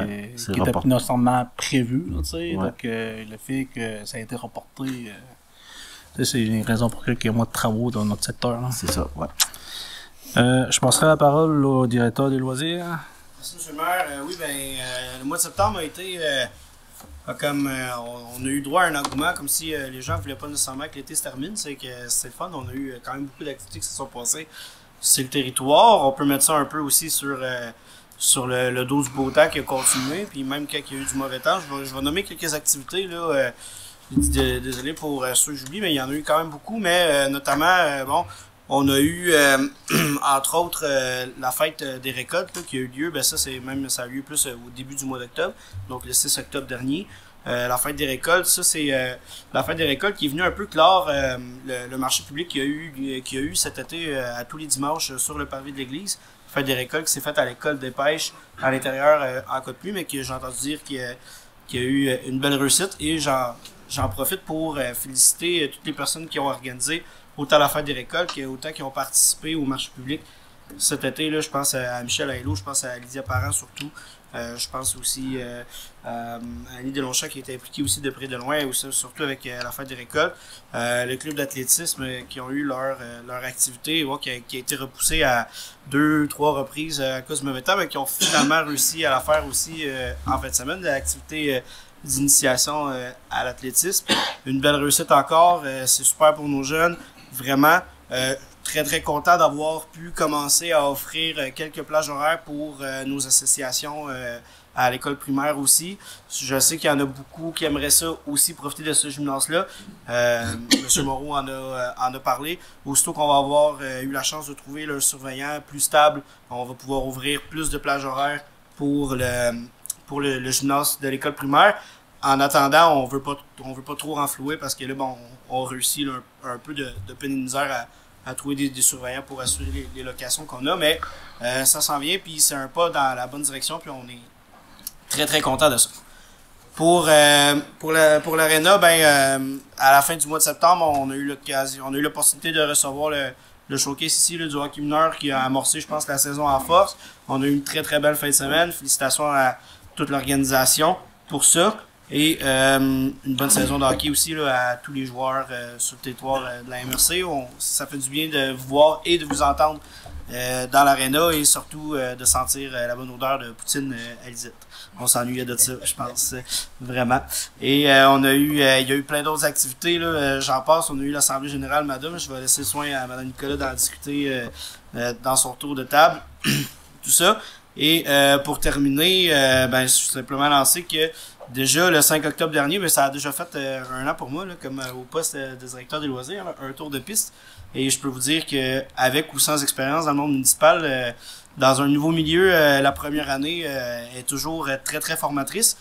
qui était reporté. normalement prévu. Là, Ouais. Donc le fait que ça a été reporté, c'est une raison pour laquelle il y a moins de travaux dans notre secteur. Là. C'est ça, ouais. Je passerai la parole au directeur des loisirs. Merci, M. le maire. Oui, le mois de septembre a été comme on a eu droit à un engouement, comme si les gens ne voulaient pas nécessairement que l'été se termine. C'est que c'était le fun. On a eu quand même beaucoup d'activités qui se sont passées sur le territoire. On peut mettre ça un peu aussi sur le dos du beau temps qui a continué. Puis même quand il y a eu du mauvais temps, je vais nommer quelques activités. Là, désolé pour ceux que j'oublie, mais il y en a eu quand même beaucoup. Mais notamment, on a eu, entre autres, la fête des récoltes là, qui a eu lieu. Ça a eu lieu plus au début du mois d'octobre, donc le 6 octobre dernier. La fête des récoltes, ça c'est la fête des récoltes qui est venue un peu clore le marché public qu'il y a eu cet été à tous les dimanches sur le pavé de l'église. La fête des récoltes qui s'est faite à l'école des pêches à l'intérieur en Côte-Pluie, mais que j'ai entendu dire qu'il y a eu une belle réussite. Et j'en profite pour féliciter toutes les personnes qui ont organisé autant la fête des récoltes qu'autant qui ont participé au marché public cet été. Là, je pense à Michel Aillo, je pense à Lydia Parent surtout. Je pense aussi à Annie Delonchamp qui a été impliquée aussi de près de loin, aussi, surtout avec la fête des récoltes. Le club d'athlétisme qui ont eu leur activité qui a été repoussée à 2-3 reprises à cause du mauvais temps, mais qui ont finalement réussi à la faire aussi en fin de semaine, l'activité d'initiation à l'athlétisme. Une belle réussite encore, c'est super pour nos jeunes, vraiment. Très très content d'avoir pu commencer à offrir quelques plages horaires pour nos associations à l'école primaire aussi. Je sais qu'il y en a beaucoup qui aimeraient ça aussi profiter de ce gymnase-là. Monsieur Moreau en a parlé. Aussitôt qu'on va avoir eu la chance de trouver un surveillant plus stable, on va pouvoir ouvrir plus de plages horaires pour le gymnase de l'école primaire. En attendant, on veut pas trop renflouer parce que là, on réussit là, un peu de peine et de misère à trouver des surveillants pour assurer les locations qu'on a, mais ça s'en vient, puis c'est un pas dans la bonne direction, puis on est très très content de ça. Pour l'aréna, à la fin du mois de septembre, on a eu l'opportunité de recevoir le showcase ici là, du hockey mineur qui a amorcé, je pense, la saison en force. On a eu une très très belle fin de semaine. Félicitations à toute l'organisation pour ça. Et une bonne saison de hockey aussi là, à tous les joueurs sur le territoire de la MRC. Ça fait du bien de vous voir et de vous entendre dans l'aréna et surtout de sentir la bonne odeur de poutine à Lisette. On s'ennuyait de ça, je pense, vraiment. Et il y a eu plein d'autres activités. Là, j'en passe, on a eu l'Assemblée générale, madame. Je vais laisser soin à madame Nicolas d'en discuter dans son tour de table. Tout ça. Et pour terminer, je suis simplement lancé que déjà le 5 octobre dernier, mais ça a déjà fait un an pour moi, là, comme au poste de directeur des loisirs, là, un tour de piste. Et je peux vous dire que avec ou sans expérience dans le monde municipal, dans un nouveau milieu, la première année est toujours très très formatrice.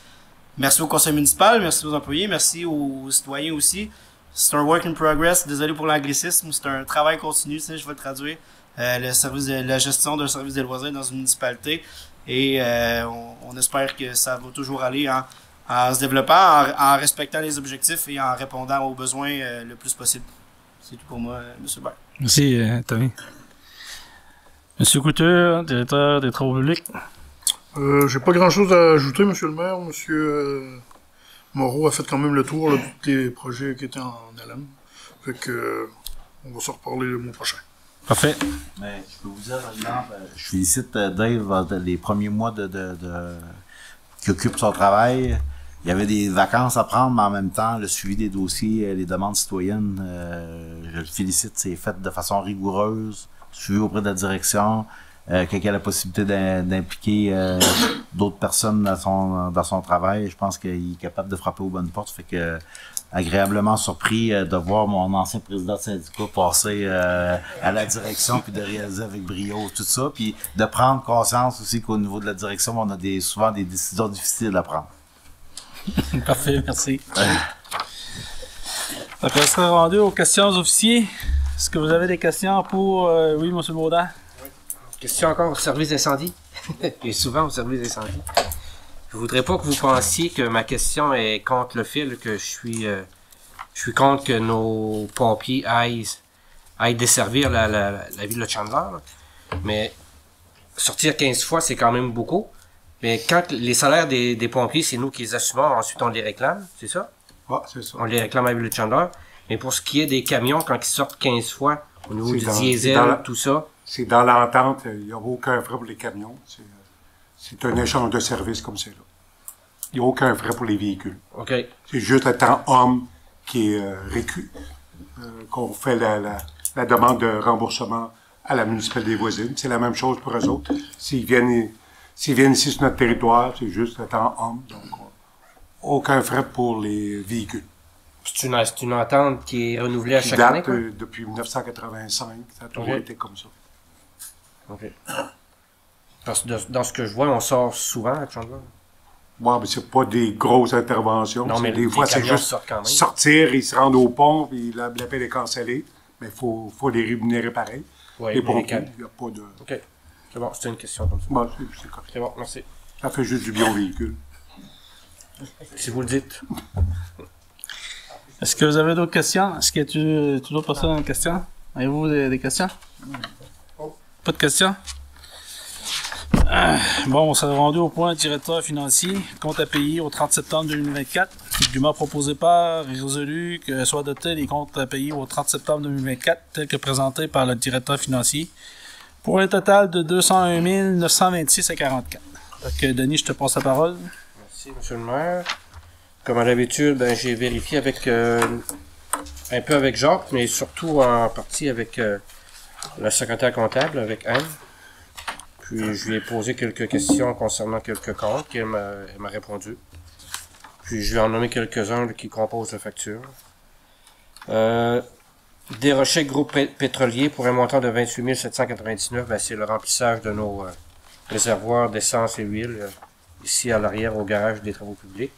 Merci au conseil municipal, merci aux employés, merci aux citoyens aussi. C'est un work in progress, désolé pour l'anglicisme, c'est un travail continu, je vais le traduire. La gestion d'un service des loisirs dans une municipalité. Et on espère que ça va toujours aller en se développant, en respectant les objectifs et en répondant aux besoins le plus possible. C'est tout pour moi, M. Baird. Merci, Tommy. Monsieur Couture, directeur des travaux publics. J'ai pas grand-chose à ajouter, Monsieur le maire. Monsieur Moreau a fait quand même le tour là, de tous les projets qui étaient en haleine. Fait que on va se reparler le mois prochain. Parfait. Mais je peux vous dire, par exemple, je félicite Dave les premiers mois qui occupe son travail. Il y avait des vacances à prendre, mais en même temps, le suivi des dossiers, les demandes citoyennes, je le félicite, c'est fait de façon rigoureuse, suivi auprès de la direction, qu'il y a la possibilité d'impliquer d'autres personnes dans son travail. Je pense qu'il est capable de frapper aux bonnes portes, fait que agréablement surpris de voir mon ancien président de syndicat passer à la direction puis de réaliser avec brio tout ça, puis de prendre conscience aussi qu'au niveau de la direction, on a souvent des décisions difficiles à prendre. Parfait, merci. Donc, on sera rendu aux questions aux officiers. Est-ce que vous avez des questions pour... oui, M. Baudin? Question encore au service d'incendie. Et souvent au service d'incendie. Je voudrais pas que vous pensiez que ma question est contre le fait que je suis contre que nos pompiers aillent desservir la ville de Chandler. Là. Mais sortir 15 fois, c'est quand même beaucoup. Mais quand les salaires des pompiers, c'est nous qui les assumons, ensuite on les réclame, c'est ça? Ouais, c'est ça. On les réclame à la ville de Chandler. Mais pour ce qui est des camions, quand ils sortent 15 fois, au niveau du C'est diesel, tout ça, C'est dans l'entente, il n'y a aucun frais pour les camions. C'est un échange de services comme c'est là. Il n'y a aucun frais pour les véhicules. OK. C'est juste le temps homme qui est qu'on fait la demande de remboursement à la municipalité des voisines. C'est la même chose pour eux autres. S'ils viennent ici sur notre territoire, c'est juste le temps homme. Donc, aucun frais pour les véhicules. C'est une entente qui est renouvelée à Qui chaque date année, quoi? depuis 1985. Ça a toujours été comme ça. OK. Parce que dans ce que je vois, on sort souvent à Chandler. Bon, mais c'est pas des grosses interventions. Non, mais des fois, c'est camions juste sortent quand même. sortir, ils se rendent au pont, puis l'appel est cancellé. Mais il faut les rémunérer pareil. Oui, Les mais pompiers, il n'y a pas de... OK. C'est bon, c'était une question comme ça. Bon, c'est correct. C'est bon, merci. Ça fait juste du bien au véhicule. Si vous le dites. Est-ce que vous avez d'autres questions? Est-ce qu'il y a toujours personne une question? Avez-vous des questions? Pas de questions? Bon, on s'est rendu au point directeur financier, compte à payer au 30 septembre 2024. Du m'a proposé par et résolu que soient adoptés les comptes à payer au 30 septembre 2024, tels que présentés par le directeur financier, pour un total de 201 926,44. Donc, Denis, je te passe la parole. Merci, M. le maire. Comme à l'habitude, j'ai vérifié avec un peu avec Jacques, mais surtout en partie avec la secrétaire comptable, avec Anne. Puis je lui ai posé quelques questions concernant quelques comptes, qu'elle m'a répondu. Puis je lui ai en nommé quelques-uns qui composent la facture. Desrochers Groupe Pétrolier pour un montant de 28 799, c'est le remplissage de nos réservoirs d'essence et huile, ici à l'arrière au garage des travaux publics.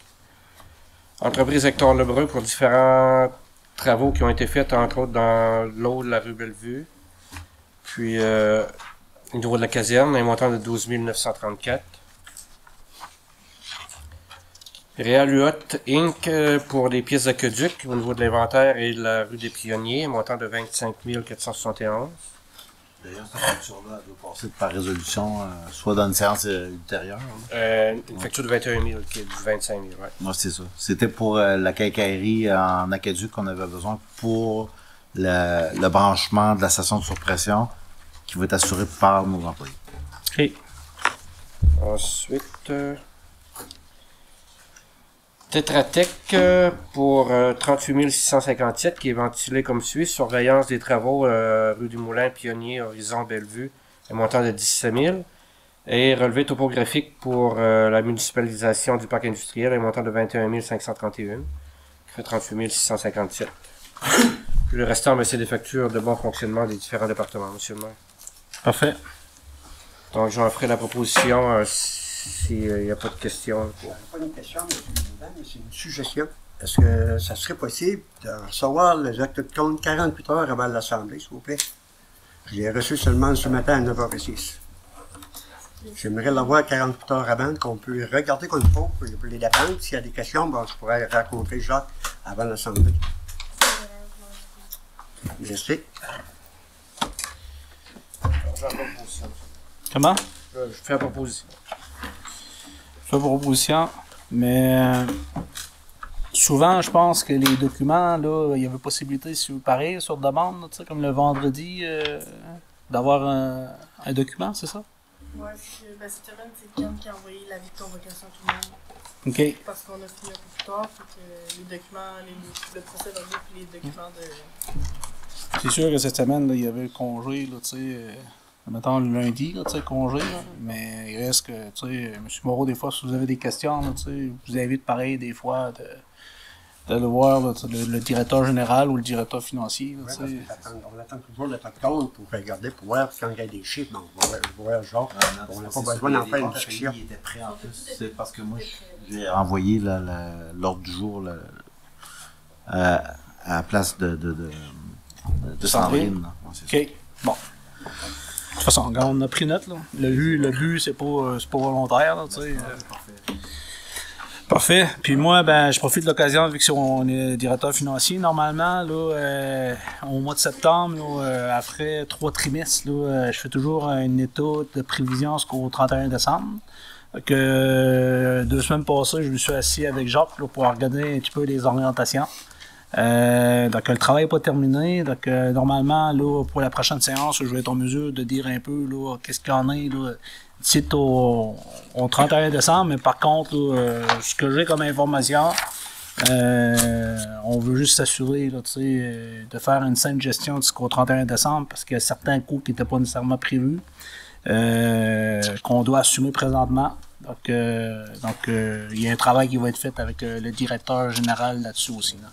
Entreprise Hector Lebrun pour différents travaux qui ont été faits, entre autres dans l'eau de la rue Bellevue. Puis au niveau de la caserne, un montant de 12 934. Réal Huot Inc. Pour les pièces d'aqueduc au niveau de l'inventaire et de la rue des Pionniers, un montant de 25 471. D'ailleurs, cette facture-là, elle doit passer par résolution, soit dans une séance ultérieure. Une facture de 21 000, qui est du 25 000, ouais. Non, c'est ça. C'était pour la quincaillerie en aqueduc qu'on avait besoin pour le branchement de la station de surpression qui va être assuré par nos employés. OK. Ensuite, Tetra Tech pour 38 657 qui est ventilé comme suit. Surveillance des travaux rue du Moulin, Pionnier, Horizon, Bellevue, un montant de 17 000. Et relevé topographique pour la municipalisation du parc industriel, un montant de 21 531, qui fait 38 657. Puis le restant, c'est des factures de bon fonctionnement des différents départements, monsieur le maire. Parfait. Donc, j'en ferai la proposition s'il n'y a pas de questions. Pas une question, M. le Président, mais c'est une suggestion. Est-ce que ça serait possible de recevoir les actes de compte 48 heures avant l'Assemblée, s'il vous plaît? Je l'ai reçu seulement ce matin à 9h06. J'aimerais l'avoir 48 heures avant, qu'on peut regarder comme il faut, pour les dépenses. S'il y a des questions, bon, je pourrais rencontrer Jacques avant l'Assemblée. Je sais. Comment? Je fais la proposition. Je fais proposition, mais souvent, je pense que les documents, là, il y avait possibilité, si vous parlez, sur demande, tu sais, comme le vendredi, d'avoir un document, c'est ça? Ouais, cette semaine, c'est Ken qui a envoyé l'avis de convocation à tout le monde. OK. Parce qu'on a fini un peu plus tard, fait que les documents, le procès verbal et les documents de... C'est sûr que cette semaine, là, il y avait le congé, là, tu sais, mettons le lundi, là, tu sais, congé, là, mais il reste que, tu sais, M. Moreau, des fois, si vous avez des questions, là, tu sais, je vous invite pareil, des fois, de voir là, le directeur général ou le directeur financier, là, tu sais. On attend toujours le top compte pour regarder, pour voir quand il y a des chiffres, on va voir genre, on n'a pas besoin d'en faire une discussion. Il était prêt en plus, c'est parce que moi, j'ai envoyé l'ordre du jour à la place de Sandrine. OK. Bon. De toute façon, on a pris note, là. Le but, c'est pas volontaire, là, tu sais. Parfait. Puis moi, ben, je profite de l'occasion, vu qu'on est directeur financier, normalement, là, au mois de septembre, là, après 3 trimestres, là, je fais toujours un état de prévision jusqu'au 31 décembre. Donc, 2 semaines passées, je me suis assis avec Jacques là, pour regarder un petit peu les orientations. Donc le travail n'est pas terminé. Donc normalement, là, pour la prochaine séance, je vais être en mesure de dire un peu là, qu'est-ce qu'il y en est là, d'ici au 31 décembre. Mais par contre, là, ce que j'ai comme information, on veut juste s'assurer là, de faire une saine gestion jusqu'au 31 décembre parce qu'il y a certains coûts qui n'étaient pas nécessairement prévus, qu'on doit assumer présentement. Donc il y a un travail qui va être fait avec le directeur général là-dessus aussi. Là.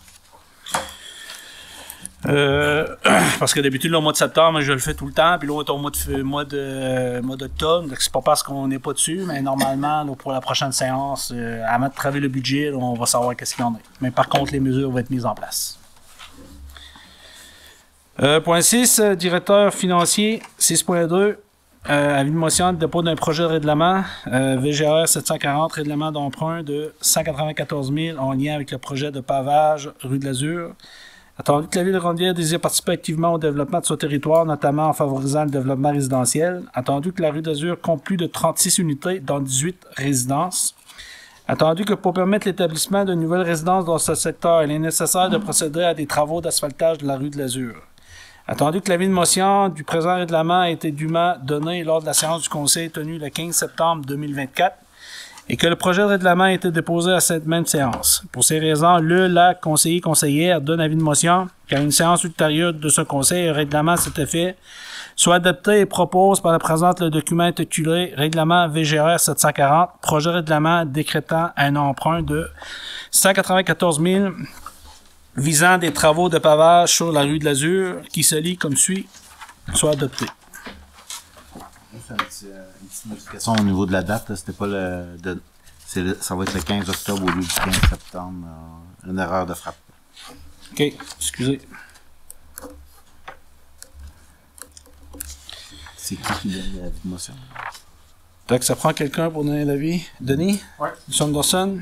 Parce que d'habitude, au mois de septembre, je le fais tout le temps, puis là, on est au mois d'octobre, donc c'est pas parce qu'on n'est pas dessus, mais normalement, là, pour la prochaine séance, avant de travailler le budget, là, on va savoir qu'est-ce qu'il y en a. Mais par contre, les mesures vont être mises en place. Point 6, directeur financier, 6.2, avis de motion de dépôt d'un projet de règlement, VGR 740, règlement d'emprunt de 194 000 en lien avec le projet de pavage rue de l'Azur. Attendu que la Ville de Rondevière désire participer activement au développement de son territoire, notamment en favorisant le développement résidentiel. Attendu que la rue d'Azur compte plus de 36 unités, dont 18 résidences. Attendu que pour permettre l'établissement de nouvelles résidences dans ce secteur, il est nécessaire de procéder à des travaux d'asphaltage de la rue de l'Azur. Attendu que l'avis de motion du présent règlement a été dûment donné lors de la séance du Conseil tenue le 15 septembre 2024, et que le projet de règlement a été déposé à cette même séance. Pour ces raisons, la conseillère donne avis de motion qu'à une séance ultérieure de ce conseil, un règlement à cet effet soit adopté et propose par la présente le document intitulé Règlement VGR 740, projet de règlement décrétant un emprunt de 194 000 visant des travaux de pavage sur la rue de l'Azur, qui se lit comme suit, soit adopté. Une petite modification au niveau de la date, c'était pas ça va être le 15 octobre au lieu du 15 septembre. Une erreur de frappe. OK, excusez. C'est qui donne l'avis de motion? Donc, ça prend quelqu'un pour donner l'avis. Denis? Oui. Sanderson?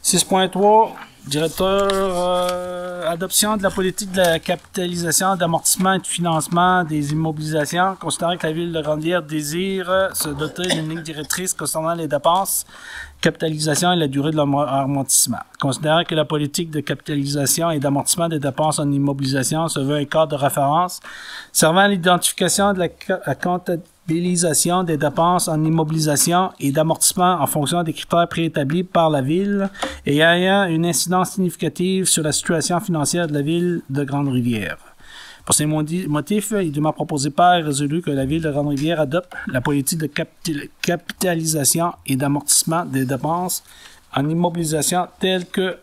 6.3, Directeur, adoption de la politique de la capitalisation, d'amortissement et de financement des immobilisations, considérant que la Ville de Grande-Rivière désire se doter d'une ligne directrice concernant les dépenses, capitalisation et la durée de l'amortissement. Considérant que la politique de capitalisation et d'amortissement des dépenses en immobilisation se veut un cadre de référence servant à l'identification de la comptabilisation des dépenses en immobilisation et d'amortissement en fonction des critères préétablis par la Ville et ayant une incidence significative sur la situation financière de la Ville de Grande-Rivière. Pour ces motifs, il est proposé par et résolu que la Ville de Grande-Rivière adopte la politique de capitalisation et d'amortissement des dépenses en immobilisation telle que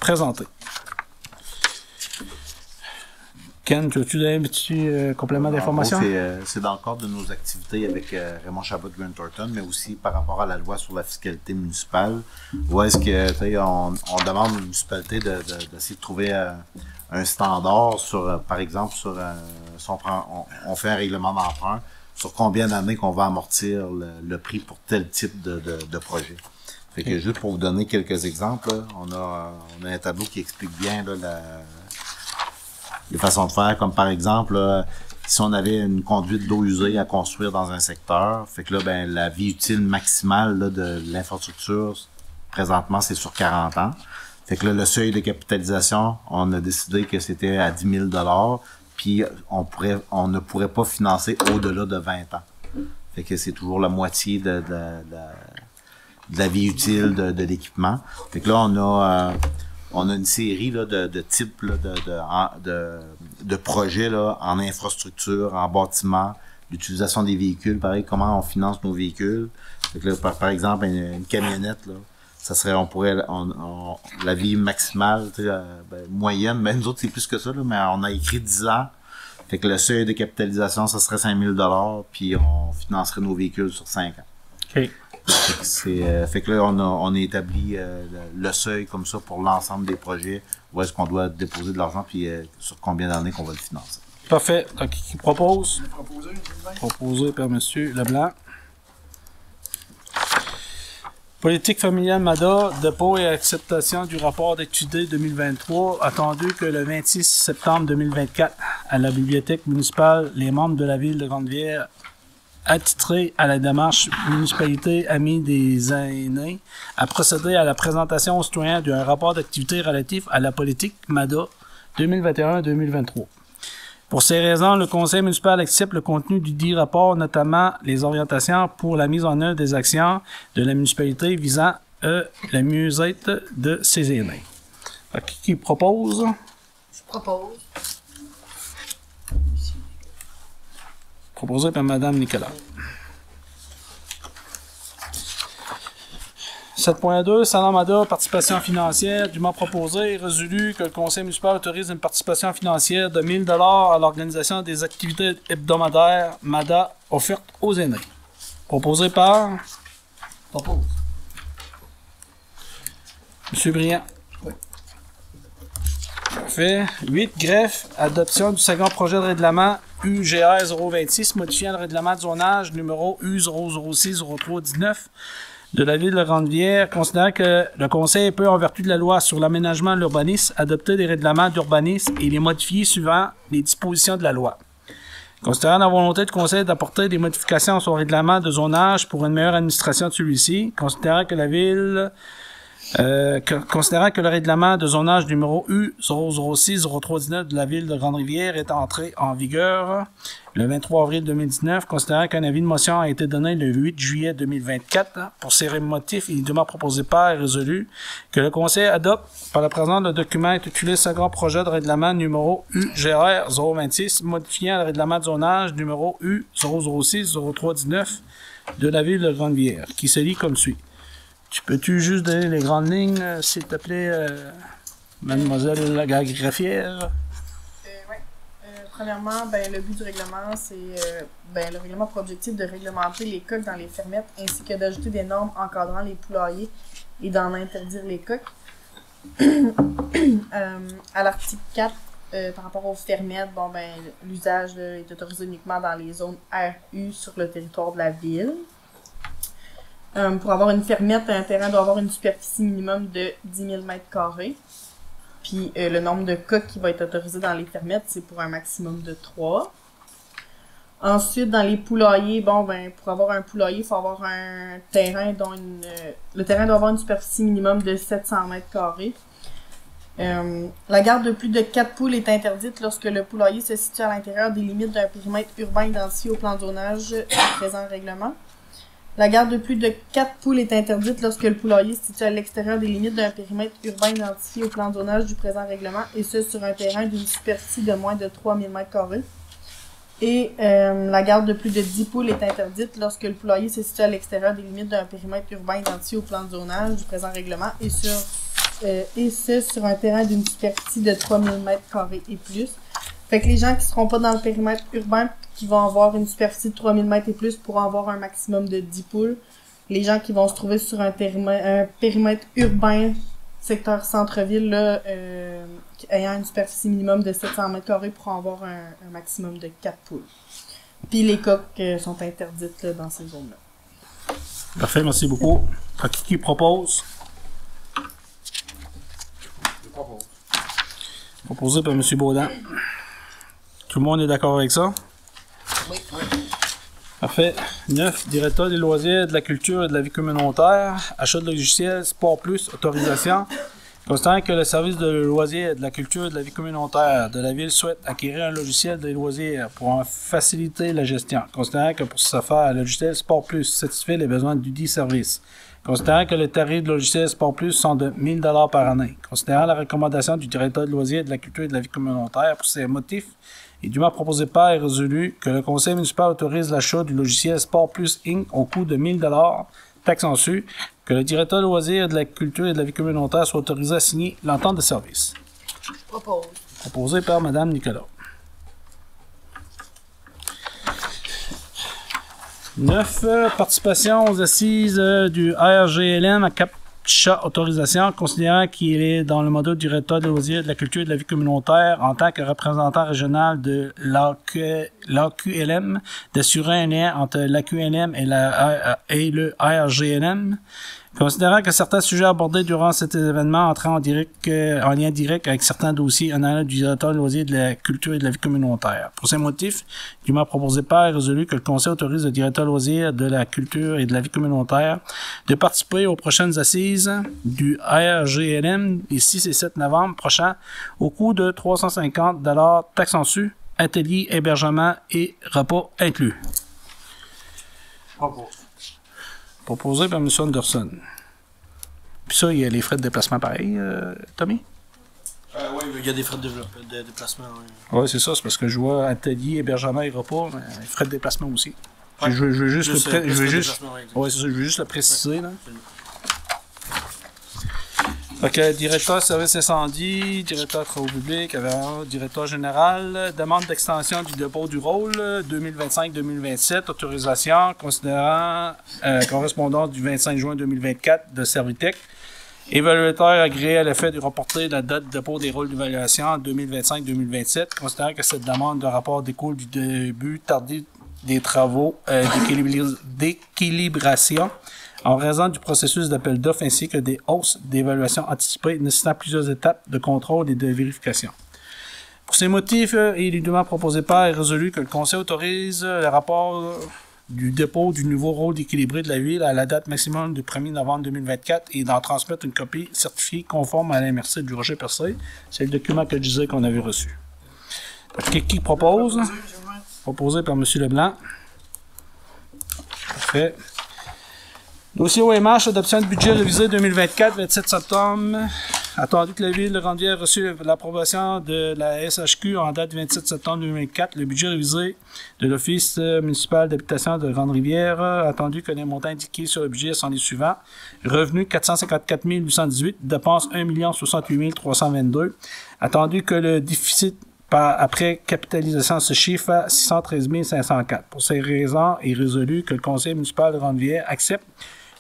présentée. Ken, tu as-tu donné un petit complément d'information? C'est dans le cadre de nos activités avec Raymond Chabot-Grant Thornton, mais aussi par rapport à la loi sur la fiscalité municipale, où est-ce que on demande aux municipalités d'essayer de trouver un standard sur, par exemple, sur si on fait un règlement d'emprunt, sur combien d'années qu'on va amortir le prix pour tel type de projet. Fait que juste pour vous donner quelques exemples, là, on a un tableau qui explique bien là, les façons de faire, comme par exemple, si on avait une conduite d'eau usée à construire dans un secteur, fait que là, ben, la vie utile maximale là, de l'infrastructure, présentement, c'est sur 40 ans. Fait que là, le seuil de capitalisation, on a décidé que c'était à 10 000 $, puis on ne pourrait pas financer au-delà de 20 ans. Fait que c'est toujours la moitié de la vie utile de l'équipement. Fait que là, on a une série là, de types là, de projets là, en infrastructure, en bâtiment, l'utilisation des véhicules, pareil, comment on finance nos véhicules. Fait que là, par exemple, une camionnette, là, ça serait, on pourrait, la vie maximale, moyenne, mais nous autres, c'est plus que ça, là, mais on a écrit 10 ans. Fait que le seuil de capitalisation, ça serait 5 000 $, puis on financerait nos véhicules sur 5 ans. OK. Fait que là, on a établi le seuil comme ça pour l'ensemble des projets, où est-ce qu'on doit déposer de l'argent, puis sur combien d'années qu'on va le financer. Parfait. Donc, qui propose? Proposé par M. Leblanc. Politique familiale MADA, dépôt et acceptation du rapport d'étude 2023, attendu que le 26 septembre 2024, à la bibliothèque municipale, les membres de la Ville de Grande-Rivière attitrés à la démarche Municipalité Amis des aînés à procéder à la présentation aux citoyens d'un rapport d'activité relatif à la politique MADA 2021-2023. Pour ces raisons, le Conseil municipal accepte le contenu du dit rapport, notamment les orientations pour la mise en œuvre des actions de la municipalité visant le mieux-être de ses aînés. Qui propose? Je propose. Proposé par Mme Nicolas. 7.2, Salon MADA, participation financière, dûment proposé et résolu que le Conseil municipal autorise une participation financière de 1 000 $ à l'organisation des activités hebdomadaires MADA offertes aux aînés. Proposé par? Propose. M. Briand. Oui. Parfait. 8, greffe, adoption du second projet de règlement UGR 026, modifiant le règlement de zonage numéro U006-0319 de la Ville de Grande-Rivière, considérant que le Conseil peut, en vertu de la loi sur l'aménagement et l'urbanisme, adopter des règlements d'urbanisme et les modifier suivant les dispositions de la loi. Considérant la volonté du Conseil d'apporter des modifications à son règlement de zonage pour une meilleure administration de celui-ci, considérant que la Ville... considérant que le règlement de zonage numéro U006-0319 de la Ville de Grande-Rivière est entré en vigueur le 23 avril 2019, considérant qu'un avis de motion a été donné le 8 juillet 2024, pour ces motifs, il est dûment proposé par et résolu que le Conseil adopte par la présence le document intitulé Second projet de règlement numéro UGR 026, modifiant le règlement de zonage numéro U006-0319 de la Ville de Grande-Rivière, qui se lit comme suit. Peux-tu juste donner les grandes lignes, s'il te plaît, mademoiselle la greffière? Oui. Premièrement, le but du règlement, c'est le règlement pour objectif de réglementer les coques dans les fermettes, ainsi que d'ajouter des normes encadrant les poulaillers et d'en interdire les coques. À l'article 4, par rapport aux fermettes, l'usage est autorisé uniquement dans les zones RU sur le territoire de la ville. Pour avoir une fermette, un terrain doit avoir une superficie minimum de 10 000 m². Puis le nombre de coques qui va être autorisé dans les fermettes, c'est pour un maximum de 3. Ensuite, dans les poulaillers, bon, ben, pour avoir un poulailler, il faut avoir un terrain dont le terrain doit avoir une superficie minimum de 700 mètres carrés. La garde de plus de 4 poules est interdite lorsque le poulailler se situe à l'intérieur des limites d'un périmètre urbain identifié au plan de zonage du présent règlement. La garde de plus de 4 poules est interdite lorsque le poulailler se situe à l'extérieur des limites d'un périmètre urbain identifié au plan de zonage du présent règlement, et ce sur un terrain d'une superficie de moins de 3000 m². Et la garde de plus de 10 poules est interdite lorsque le poulailler se situe à l'extérieur des limites d'un périmètre urbain identifié au plan de zonage du présent règlement, et ce sur un terrain d'une superficie de 3000 m² et plus. Fait que les gens qui seront pas dans le périmètre urbain, qui vont avoir une superficie de 3000 m et plus, pourront avoir un maximum de 10 poules. Les gens qui vont se trouver sur un périmètre urbain, secteur centre-ville, là, ayant une superficie minimum de 700 m² pourront avoir un maximum de 4 poules. Puis les coques sont interdites là, dans ces zones-là. Parfait, merci beaucoup. Qui propose? Proposé par M. Baudin. Tout le monde est d'accord avec ça? Oui. Parfait. 9. Directeur des loisirs, de la culture et de la vie communautaire. Achat de logiciels, Sport Plus, autorisation. Considérant que le service de loisirs, de la culture et de la vie communautaire de la Ville souhaite acquérir un logiciel de loisirs pour en faciliter la gestion. Considérant que pour ce faire, le logiciel Sport Plus satisfait les besoins du dit service. Considérant que les tarifs de logiciel Sport Plus sont de 1 000 $ par année. Considérant la recommandation du directeur de loisirs, de la culture et de la vie communautaire pour ces motifs, et dûment proposé par et résolu que le conseil municipal autorise l'achat du logiciel Sport Plus Inc. au coût de 1 000 $, taxe en su, que le directeur de loisirs, de la culture et de la vie communautaire soit autorisé à signer l'entente de service. Propose. Proposé par Mme Nicolas. 9. Participation aux assises du RGLM à CAPTCHA autorisation, considérant qu'il est dans le mandat du directeur de loisirs, de la culture et de la vie communautaire en tant que représentant régional de l'AQLM, d'assurer un lien entre l'AQLM et le RGLM. Considérant que certains sujets abordés durant cet événement entraient en lien direct avec certains dossiers en allant du directeur de loisirs, de la culture et de la vie communautaire. Pour ces motifs, dûment proposé par et résolu que le conseil autorise le directeur de loisirs, de la culture et de la vie communautaire de participer aux prochaines assises du RGLM les 6 et 7 novembre prochains au coût de 350 $, taxe en su, atelier, hébergement et repas inclus. Proposé par M. Anderson. Puis ça, il y a les frais de déplacement pareil, Tommy? Oui, il y a des frais de déplacement. Oui, ouais, c'est ça. C'est parce que je vois atelier, hébergement et repas, mais frais de déplacement aussi. Ouais. Je veux juste ouais, c'est ça, je veux juste le préciser. Là. Ok, directeur service incendie, directeur travaux publics, directeur général, demande d'extension du dépôt du rôle 2025-2027, autorisation considérant correspondance du 25 juin 2024 de Servitec. Évaluateur agréé à l'effet de reporter la date de dépôt des rôles d'évaluation en 2025-2027, considérant que cette demande de rapport découle du début tardif des travaux d'équilibration en raison du processus d'appel d'offres ainsi que des hausses d'évaluation anticipées nécessitant plusieurs étapes de contrôle et de vérification. Pour ces motifs, il est dûment proposé par et résolu que le Conseil autorise le rapport du dépôt du nouveau rôle d'équilibré de la Ville à la date maximum du 1er novembre 2024 et d'en transmettre une copie certifiée conforme à la MRC du Roger Percé. C'est le document que je disais qu'on avait reçu. Qui propose? Proposé par M. Leblanc. Parfait. Dossier OMH, adoption de budget révisé 2024, 27 septembre. Attendu que la Ville de Grande-Rivière a reçu l'approbation de la SHQ en date du 27 septembre 2004, le budget révisé de l'Office municipal d'habitation de Grande-Rivière. Attendu que les montants indiqués sur le budget sont les suivants. Revenus 454 818, dépenses 1 068 322. Attendu que le déficit après capitalisation se chiffre à 613 504. Pour ces raisons, il est résolu que le Conseil municipal de Grande-Rivière accepte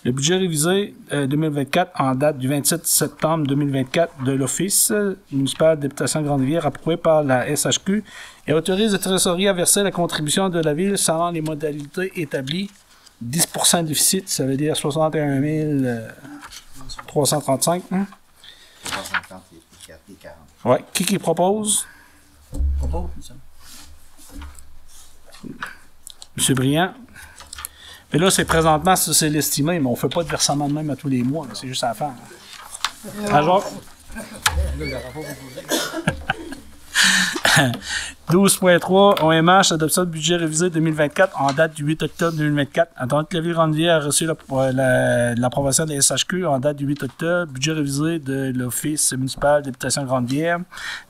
le budget révisé 2024 en date du 27 septembre 2024 de l'Office municipal d'habitation de Grande-Rivière approuvé par la SHQ et autorise le trésorier à verser la contribution de la Ville selon les modalités établies. 10% de déficit, ça veut dire 61 335. Hein? 50 et 40. Ouais. Qui propose? Propos, ça. M. Briand. Mais là, c'est présentement, ça, c'est l'estimé, mais on ne fait pas de versement de même à tous les mois. C'est juste à la fin. Alors, 12.3 OMH, adoption de budget révisé 2024 en date du 8 octobre 2024. Attendu que la Ville-Ranvier a reçu l'approbation de la SHQ en date du 8 octobre, budget révisé de l'Office municipal d'habitation Grande-Bière.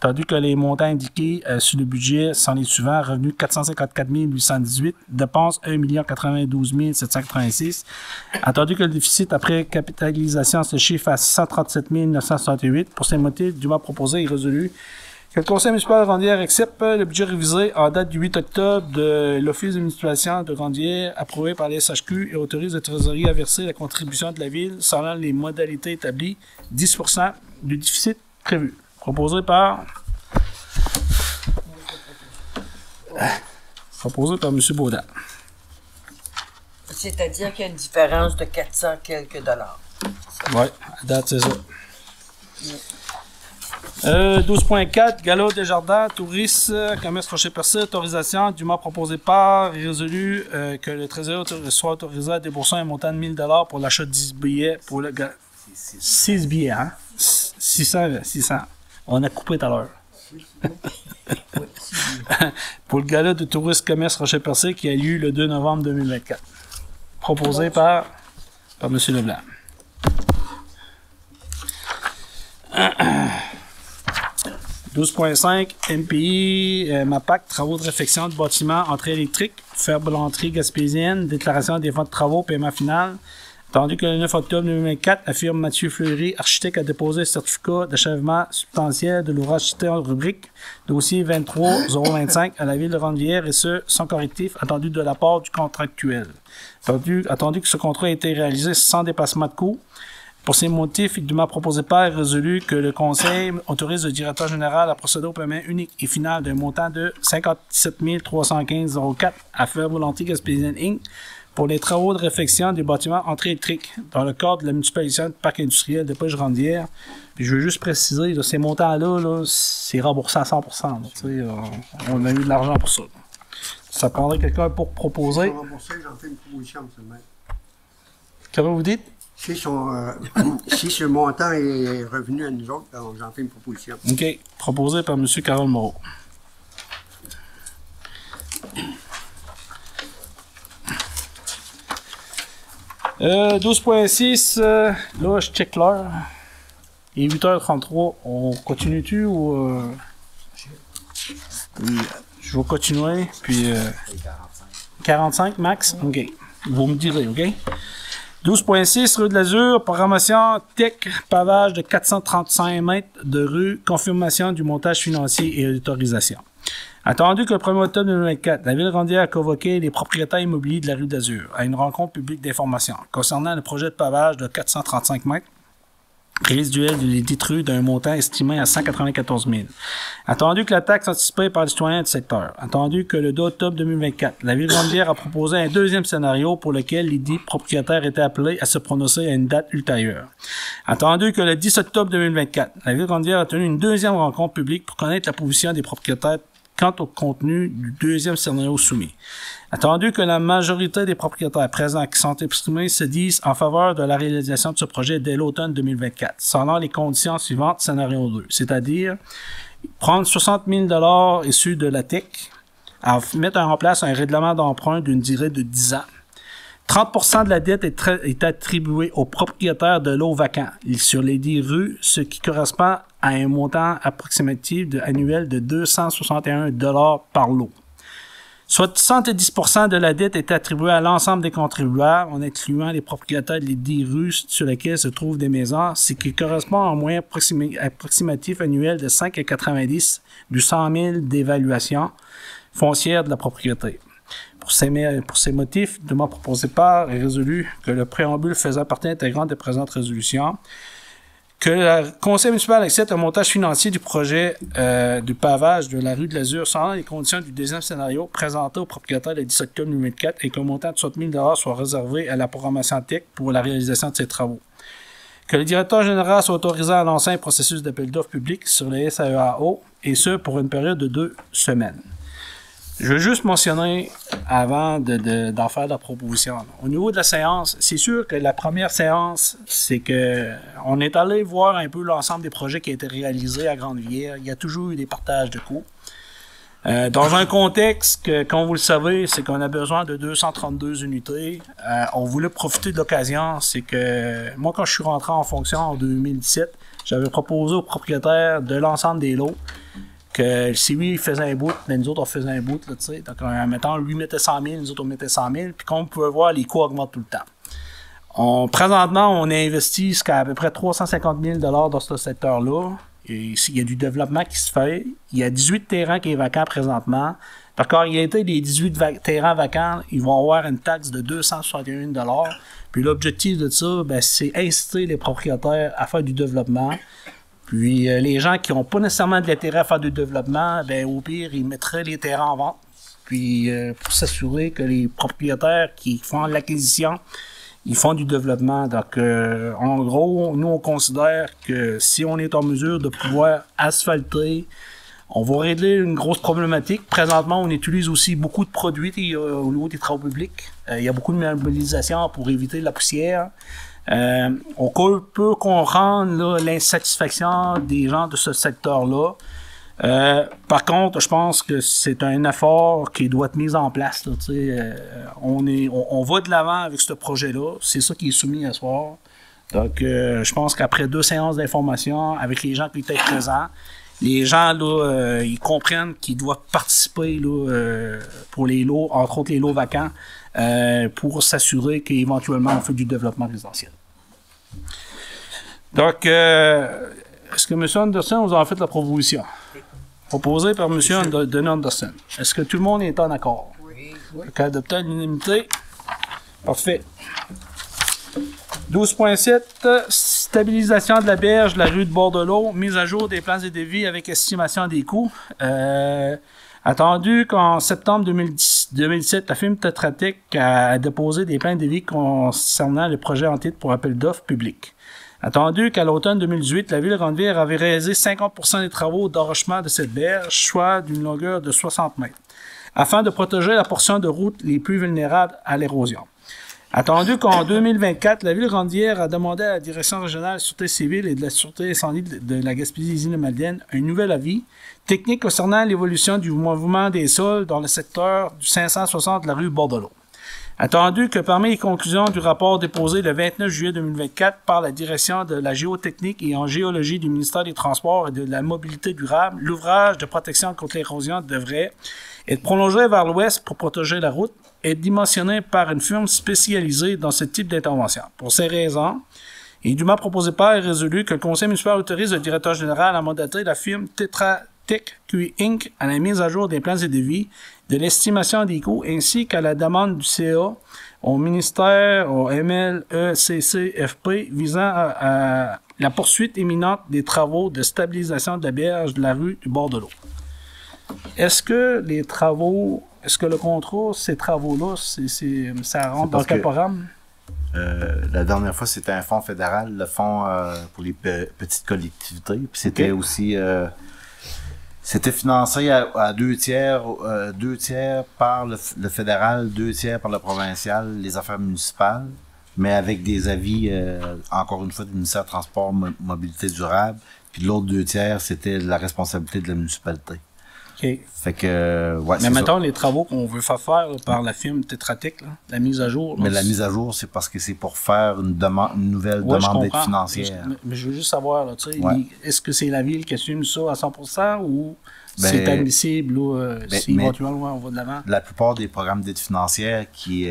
Attendu que les montants indiqués sur le budget sont les suivants: revenus 454 818, dépenses 1 092 786. Attendu que le déficit après capitalisation se chiffre à 637 968. Pour ces motifs, dûment proposé et résolu que le Conseil municipal de Ranvière accepte le budget révisé en date du 8 octobre de l'Office de municipalisation de Ranvière approuvé par la SHQ et autorise la trésorerie à verser la contribution de la Ville selon les modalités établies, 10% du déficit prévu. Proposé par M. Baudin. C'est-à-dire qu'il y a une différence de 400 quelques dollars. Oui, à date, c'est ça. 12.4, Gala Desjardins, tourisme, commerce Rocher-Percé, autorisation dûment proposé par et résolu que le trésorier soit autorisé à débourser un montant de 1 000 pour l'achat de 10 billets pour le 6 billets, hein? 600. On a coupé tout à l'heure. Pour le gala de tourisme commerce Rocher-Percé qui a lieu le 2 novembre 2024. Proposé par M. Leblanc. 12.5, MPI, MAPAC, travaux de réfection de bâtiments, entrée électrique, Fer-Blanterie gaspésienne, déclaration des fonds de travaux, paiement final. Attendu que le 9 octobre 2024, la firme Mathieu Fleury, architecte, a déposé un certificat d'achèvement substantiel de l'ouvrage cité en rubrique, dossier 23-025 à la Ville de Ranvière, et ce, sans correctif, attendu de la part du contractuel. Attendu que ce contrat ait été réalisé sans dépassement de coûts. Pour ces motifs, il m'a proposé par et résolu que le Conseil autorise le directeur général à procéder au paiement unique et final d'un montant de 57 315,04 à Fer-Blanterie gaspésienne Inc. pour les travaux de réfection des bâtiments entrée électrique dans le cadre de la municipalisation du parc industriel de Pêche-Ranvière. Puis je veux juste préciser, là, ces montants-là, là, c'est remboursé à 100%. Là, on a eu de l'argent pour ça. Ça prendrait quelqu'un pour proposer. Ils sont remboursés, j'en fais une proposition, M. le maire. Comment vous dites? Si ce montant est revenu à nous autres, j'en fais une proposition. OK. Proposé par M. Carole Moreau. Euh, 12.6, là, je check l'heure. Il est 8h33. On continue-tu ou... Oui, je vais continuer, puis... 45 max? OK. Vous me direz, OK? 12.6, rue de l'Azur, programmation tech, pavage de 435 mètres de rue, confirmation du montage financier et autorisation. Attendu que le 1er octobre 2024, la Ville de Ranvière a convoqué les propriétaires immobiliers de la rue de l'Azur à une rencontre publique d'information concernant le projet de pavage de 435 mètres résiduel de l'édite rue d'un montant estimé à 194 000. Attendu que la taxe anticipée par les citoyens du secteur. Attendu que le 2 octobre 2024, la Ville de Ranvière a proposé un deuxième scénario pour lequel l'édit propriétaire était appelé à se prononcer à une date ultérieure. Attendu que le 10 octobre 2024, la Ville de Ranvière a tenu une deuxième rencontre publique pour connaître la position des propriétaires quant au contenu du deuxième scénario soumis. Attendu que la majorité des propriétaires présents qui sont exprimés se disent en faveur de la réalisation de ce projet dès l'automne 2024, selon les conditions suivantes, scénario 2, c'est-à-dire prendre 60 000 $ issus de la TEC, à mettre en place un règlement d'emprunt d'une durée de 10 ans. 30% de la dette est attribuée aux propriétaires de lots vacants sur les 10 rues, ce qui correspond à un montant approximatif annuel de 261 $ par lot. Soit 70% de la dette est attribuée à l'ensemble des contribuables, en incluant les propriétaires des 10 rues sur lesquelles se trouvent des maisons, ce qui correspond à un moyen approximatif annuel de 5,90 du 100 000 d'évaluation foncière de la propriété. Pour ces motifs, dûment proposé par et résolu que le préambule faisant partie intégrante de présente résolution, que le Conseil municipal accepte un montage financier du projet du pavage de la rue de l'Azur selon les conditions du deuxième scénario présenté au propriétaire le 10 octobre 2024 et qu'un montant de 60 000 $ soit réservé à la programmation TEC pour la réalisation de ces travaux. Que le directeur général soit autorisé à lancer un processus d'appel d'offres public sur les SAEAO, et ce, pour une période de 2 semaines. Je veux juste mentionner, avant d'en faire la proposition, au niveau de la séance, c'est sûr que la première séance, c'est que on est allé voir un peu l'ensemble des projets qui ont été réalisés à Grande-Rivière. Il y a toujours eu des partages de coûts. Dans un contexte que, comme vous le savez, c'est qu'on a besoin de 232 unités. On voulait profiter de l'occasion. C'est que moi, quand je suis rentré en fonction en 2017, j'avais proposé aux propriétaires de l'ensemble des lots que si lui il faisait un bout, nous autres on faisait un bout, là, tu sais. Donc, mettons, lui mettait 100 000, nous autres on mettait 100 000, puis comme vous pouvez voir, les coûts augmentent tout le temps. Présentement, on a investi jusqu'à à peu près 350 000 dans ce secteur-là. Et il y a du développement qui se fait. Il y a 18 terrains qui sont vacants présentement. D'accord, il y a été des 18 terrains vacants, ils vont avoir une taxe de 261 $. Puis l'objectif de ça, ben, c'est inciter les propriétaires à faire du développement. Puis les gens qui n'ont pas nécessairement de l'intérêt à faire du développement, ben, au pire, ils mettraient les terrains en vente. Puis pour s'assurer que les propriétaires qui font l'acquisition, ils font du développement. Donc, en gros, nous, on considère que si on est en mesure de pouvoir asphalter, on va régler une grosse problématique. Présentement, on utilise aussi beaucoup de produits au niveau des travaux publics. Il y a beaucoup de mobilisation pour éviter la poussière. On peut comprendre l'insatisfaction des gens de ce secteur-là. Par contre, je pense que c'est un effort qui doit être mis en place. Là, on va de l'avant avec ce projet-là. C'est ça qui est soumis à ce soir. Donc, je pense qu'après 2 séances d'information avec les gens qui étaient présents, les gens là, ils comprennent qu'ils doivent participer là, pour les lots, entre autres les lots vacants, pour s'assurer qu'éventuellement on fait du développement résidentiel. Donc, est-ce que M. Anderson vous a fait la proposition? Proposée par M. Denis Anderson. Est-ce que tout le monde est en accord? Oui. Adopté à l'unanimité. Parfait. 12.7, stabilisation de la berge de la rue de Bord-de-l'eau, mise à jour des plans et devis avec estimation des coûts. Attendu qu'en septembre 2017, la firme Tetra Tech a déposé des plans et devis concernant le projet en titre pour appel d'offres public. Attendu qu'à l'automne 2018, la ville de Grande-Rivière avait réalisé 50% des travaux d'enrochement de cette berge, soit d'une longueur de 60 mètres, afin de protéger la portion de route les plus vulnérables à l'érosion. Attendu qu'en 2024, la ville de Grande-Rivière a demandé à la Direction régionale de la Sûreté civile et de la Sûreté incendie de la Gaspésie-Îles-Maliennes un nouvel avis technique concernant l'évolution du mouvement des sols dans le secteur du 560 de la rue Bord-de-l'eau. Attendu que parmi les conclusions du rapport déposé le 29 juillet 2024 par la Direction de la géotechnique et en géologie du ministère des Transports et de la Mobilité durable, l'ouvrage de protection contre l'érosion devrait être prolongé vers l'ouest pour protéger la route et être dimensionné par une firme spécialisée dans ce type d'intervention. Pour ces raisons, il est dûment proposé par et résolu que le conseil municipal autorise le directeur général à mandater la firme Tetra Tech QE Inc. à la mise à jour des plans et devis, de l'estimation des coûts ainsi qu'à la demande du CA au ministère, au MLECCFP visant à la poursuite imminente des travaux de stabilisation de la berge de la rue du bord de l'eau. Est-ce que le contrat, ces travaux-là, ça rentre dans quel programme? La dernière fois, c'était un fonds fédéral, le fonds pour les petites collectivités. Puis c'était aussi... c'était financé à 2 tiers, 2 tiers par le fédéral, 2 tiers par le provincial, les affaires municipales, mais avec des avis, encore une fois, du ministère des Transports, Mobilité durable. Puis l'autre 2 tiers, c'était la responsabilité de la municipalité. OK. Fait que, ouais, mais mettons les travaux qu'on veut faire là, par la firme Tetra Tech, là, la mise à jour. Là, mais la mise à jour, c'est parce que c'est pour faire une nouvelle demande d'aide financière. Mais je veux juste savoir, là, tu sais, est-ce que c'est la ville qui assume ça à 100% ou c'est admissible si éventuellement on va de l'avant? La plupart des programmes d'aide financière qui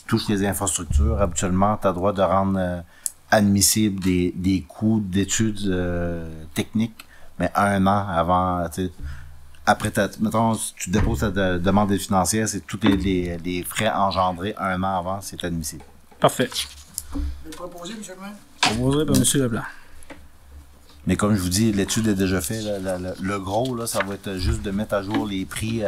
touchent les infrastructures, habituellement, tu as le droit de rendre admissible des coûts d'études techniques, mais 1 an avant, tu sais. Après, mettons, si tu déposes ta demande d'aide financière, c'est tous les frais engendrés 1 an avant, c'est admissible. Parfait. Proposé, M. le maire? Proposé par M. Leblanc. Mais comme je vous dis, l'étude est déjà faite. Le gros, là, ça va être juste de mettre à jour les prix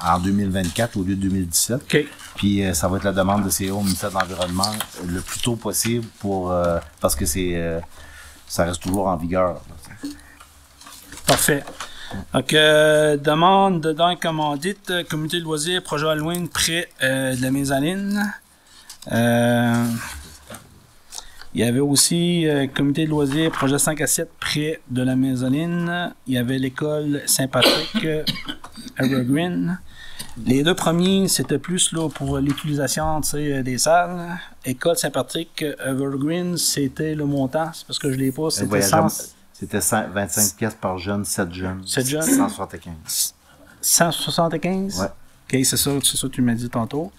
en 2024 au lieu de 2017. OK. Puis ça va être la demande de CO au ministère de l'Environnement le plus tôt possible pour parce que ça reste toujours en vigueur. Là. Parfait. Donc, demande de dons commandite, comité de loisirs, projet Halloween, près de la mezzanine. Il y avait aussi comité de loisirs, projet 5 à 7, près de la mezzanine. Il y avait l'école Saint-Patrick, Evergreen. Les deux premiers, c'était plus là, pour l'utilisation des salles. École Saint-Patrick, Evergreen, c'était le montant. C'est parce que je l'ai pas. C'était 25 pièces par jeune, 7 jeunes. 7 jeunes? 175. 175? Ouais. OK, c'est ça que tu m'as dit tantôt.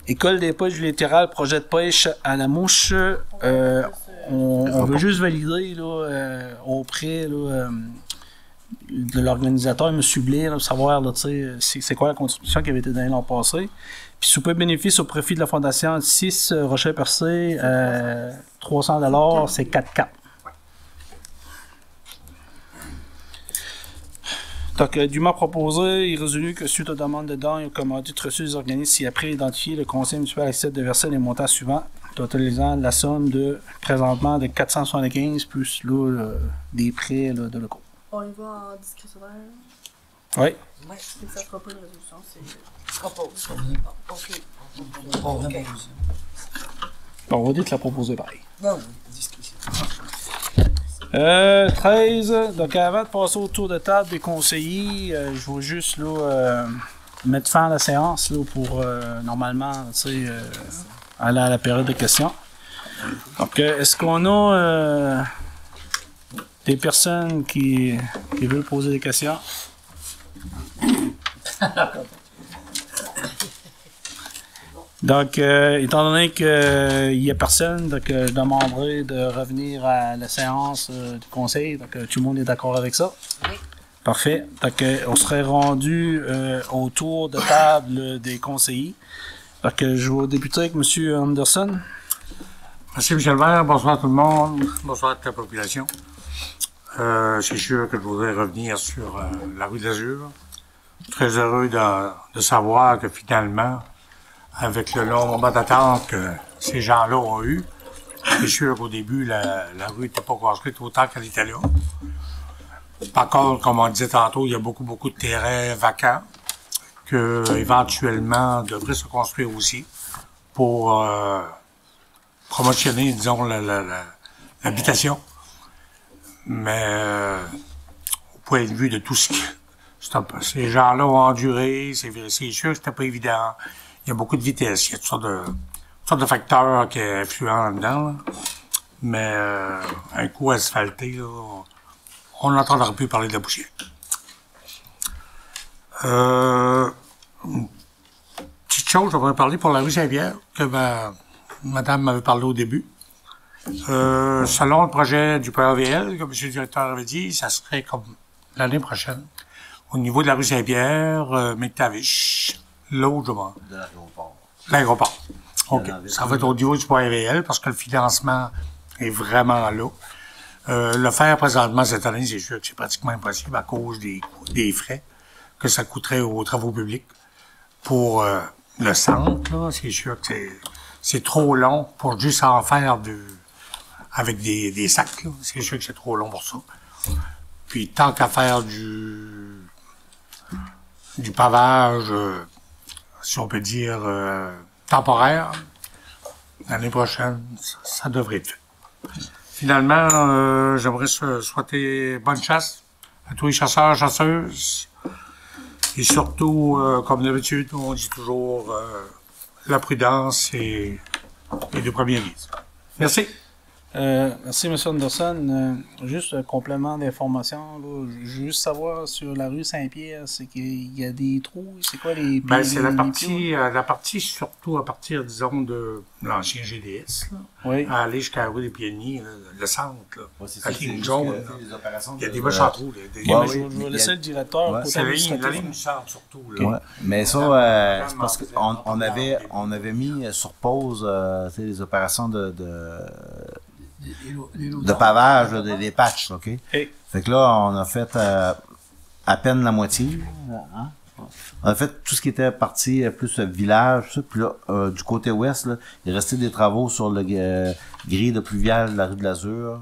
École des pêches littorales, projet de pêche à la mouche. On veut juste valider là, auprès là, de l'organisateur, M. Blais, là, pour savoir là, c'est quoi la contribution qui avait été donnée l'an passé. Puis sous peu bénéfice au profit de la Fondation 6 Rocher Percé, 300 $, c'est 4-4. Donc, dûment proposé, il est résolu que suite aux demandes de dons et aux commandites reçues des organismes ci-après identifiés, le Conseil municipal accepte de verser les montants suivants, totalisant la somme de présentement de 475 plus là, des prêts là, de locaux. On y va en discrétionnaire. Oui. Ouais. Ça sera pas une résolution, c'est... Propose. OK. Bon, on va dire que la proposer pareil. Ben oui, discussion. 13. Donc, avant de passer au tour de table des conseillers, je vais juste là, mettre fin à la séance là, pour normalement aller à la période de questions. Donc, est-ce qu'on a des personnes qui veulent poser des questions? Donc, étant donné qu'il n'y a personne, donc, je demanderai de revenir à la séance du conseil. Donc, tout le monde est d'accord avec ça? Oui. Parfait. Donc, on serait rendu au tour de table des conseillers. Donc, je vais débuter avec M. Anderson. Merci, M. le maire. Bonsoir tout le monde. Bonsoir à toute la population. C'est sûr que je voudrais revenir sur la rue de l'Azur. Très heureux de savoir que finalement, avec le long moment d'attente que ces gens-là ont eu, c'est sûr qu'au début, la rue n'était pas construite autant qu'elle était là. Par contre, comme on disait tantôt, il y a beaucoup de terrains vacants que éventuellement devraient se construire aussi pour promotionner, disons, l'habitation. Mais au point de vue de tout ce que ces gens-là ont enduré, c'est sûr que c'était pas évident. Il y a beaucoup de vitesse, il y a toutes sortes de facteurs qui sont influents là-dedans. Là. Mais un coup asphalté, là, on n'entendra plus parler de la poussière. Petite chose, je voudrais parler pour la rue Saint-Pierre, que madame m'avait parlé au début. Selon le projet du PAVL, comme M. le directeur avait dit, ça serait comme l'année prochaine. Au niveau de la rue Saint-Pierre, McTavish, logement. De l'aéroport. L'aéroport. OK. Ça va être au niveau du PAVL parce que le financement est vraiment là. Le faire présentement cette année, c'est sûr que c'est pratiquement impossible à cause des frais que ça coûterait aux travaux publics. Pour le centre, là, c'est sûr que c'est trop long pour juste en faire avec des sacs. Là. C'est sûr que c'est trop long pour ça. Puis tant qu'à faire du pavage, si on peut dire temporaire, l'année prochaine, ça devrait être fait. Finalement, j'aimerais souhaiter bonne chasse à tous les chasseurs, chasseuses. Et surtout, comme d'habitude, on dit toujours la prudence et de première mise. Merci. Merci, M. Anderson. Juste un complément d'information. Je veux juste savoir sur la rue Saint-Pierre, c'est qu'il y a des trous. C'est quoi les... Ben, c'est la partie surtout à partir, disons, de l'ancien GDS, là, oui. à aller jusqu'à la rue des Pionniers, là, le centre, là, Ouais, c'est à ça, ligne c'est jaune. juste, il y a des méchants trous. Je vais laisser le directeur. Ouais. C'est la ligne du centre, surtout. Là. Ouais. Mais ça, c'est parce qu'on avait mis sur pause les opérations de pavage, des patchs, OK? Hey. Fait que là, on a fait à peine la moitié. Hein? En fait, tout ce qui était parti plus village, ça, puis là, du côté ouest, là, il restait des travaux sur le grille de pluvial de la rue de l'Azur.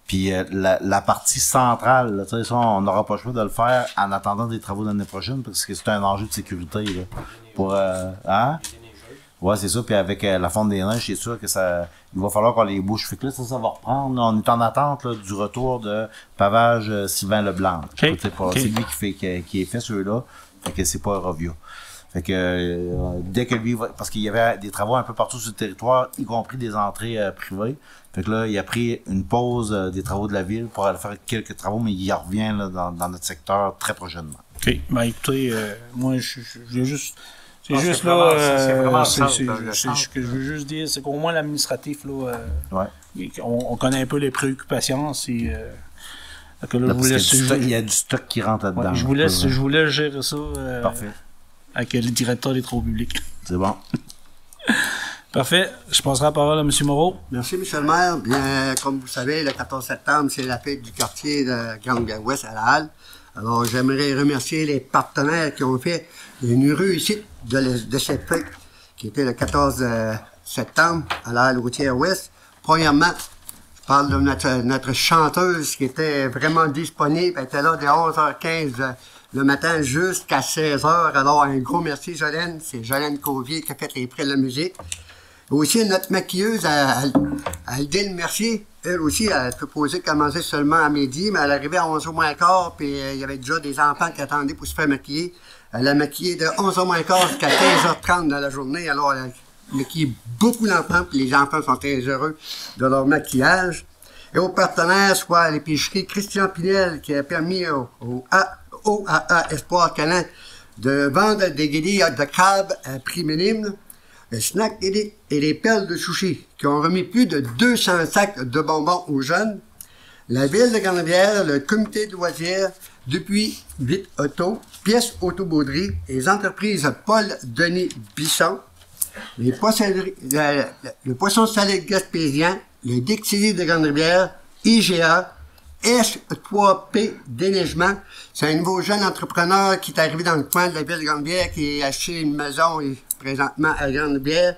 Puis la partie centrale, là, tu sais, ça, on n'aura pas le choix de le faire en attendant des travaux l'année prochaine, parce que c'est un enjeu de sécurité, là. Pour hein? Ouais, c'est ça. Puis avec la fonte des neiges, c'est sûr que ça, il va falloir qu'on les bouge. Fait que là, ça va reprendre. Là, on est en attente là, du retour de pavage Sylvain Leblanc. Okay. C'est lui qui est fait ceux-là. Fait que c'est pas Eurovia. Fait que dès que lui va, parce qu'il y avait des travaux un peu partout sur le territoire, y compris des entrées privées. Fait que là, il a pris une pause des travaux de la ville pour aller faire quelques travaux, mais il revient là, dans notre secteur très prochainement. OK. Ben écoutez, moi je veux juste. C'est Ah, juste c'est là, vraiment ce que je veux juste dire, c'est qu'au moins l'administratif, là, on connaît un peu les préoccupations. C'est, que là, il y a du stock qui rentre là-dedans. Ouais, je vous laisse gérer ça Parfait. avec le directeur des travaux publics. C'est bon. Parfait. Je passerai la parole à M. Moreau. Merci, M. le maire. Bien, comme vous savez, le 14 septembre, c'est la fête du quartier de Grande-Ouest à la Halle. Alors, j'aimerais remercier les partenaires qui ont fait une réussite de cette fête, qui était le 14 septembre à la Halle routière ouest. Premièrement, je parle de notre chanteuse qui était vraiment disponible. Elle était là de 11h15 le matin jusqu'à 16h. Alors, un gros merci, Jolène. C'est Jolène Covier qui a fait les prix de la musique. Aussi, notre maquilleuse, Aldine Mercier, elle aussi, elle peut commencer seulement à midi, mais elle arrivait à 11h moins quart, puis il y avait déjà des enfants qui attendaient pour se faire maquiller. Elle a maquillé de 11h moins quart jusqu'à 15h30 dans la journée, alors elle a maquillé beaucoup d'enfants, puis les enfants sont très heureux de leur maquillage. Et aux partenaires, soit l'épicerie Christian Pinel, qui a permis au AAA Espoir Canin de vendre des guédilles de crabe à prix minime, le Snack Edit et les perles de sushi, qui ont remis plus de 200 sacs de bonbons aux jeunes. La ville de Grande-Rivière, le comité de loisirs, depuis 8 autos, pièces autobauderie, les entreprises Paul-Denis Bisson, les poissonneries, le poisson salé gaspésien, le Dixili de Grande-Rivière, IGA, S3P Déneigement. C'est un nouveau jeune entrepreneur qui est arrivé dans le coin de la ville de Grande-Rivière, qui a acheté une maison et présentement à Grande-Rivière,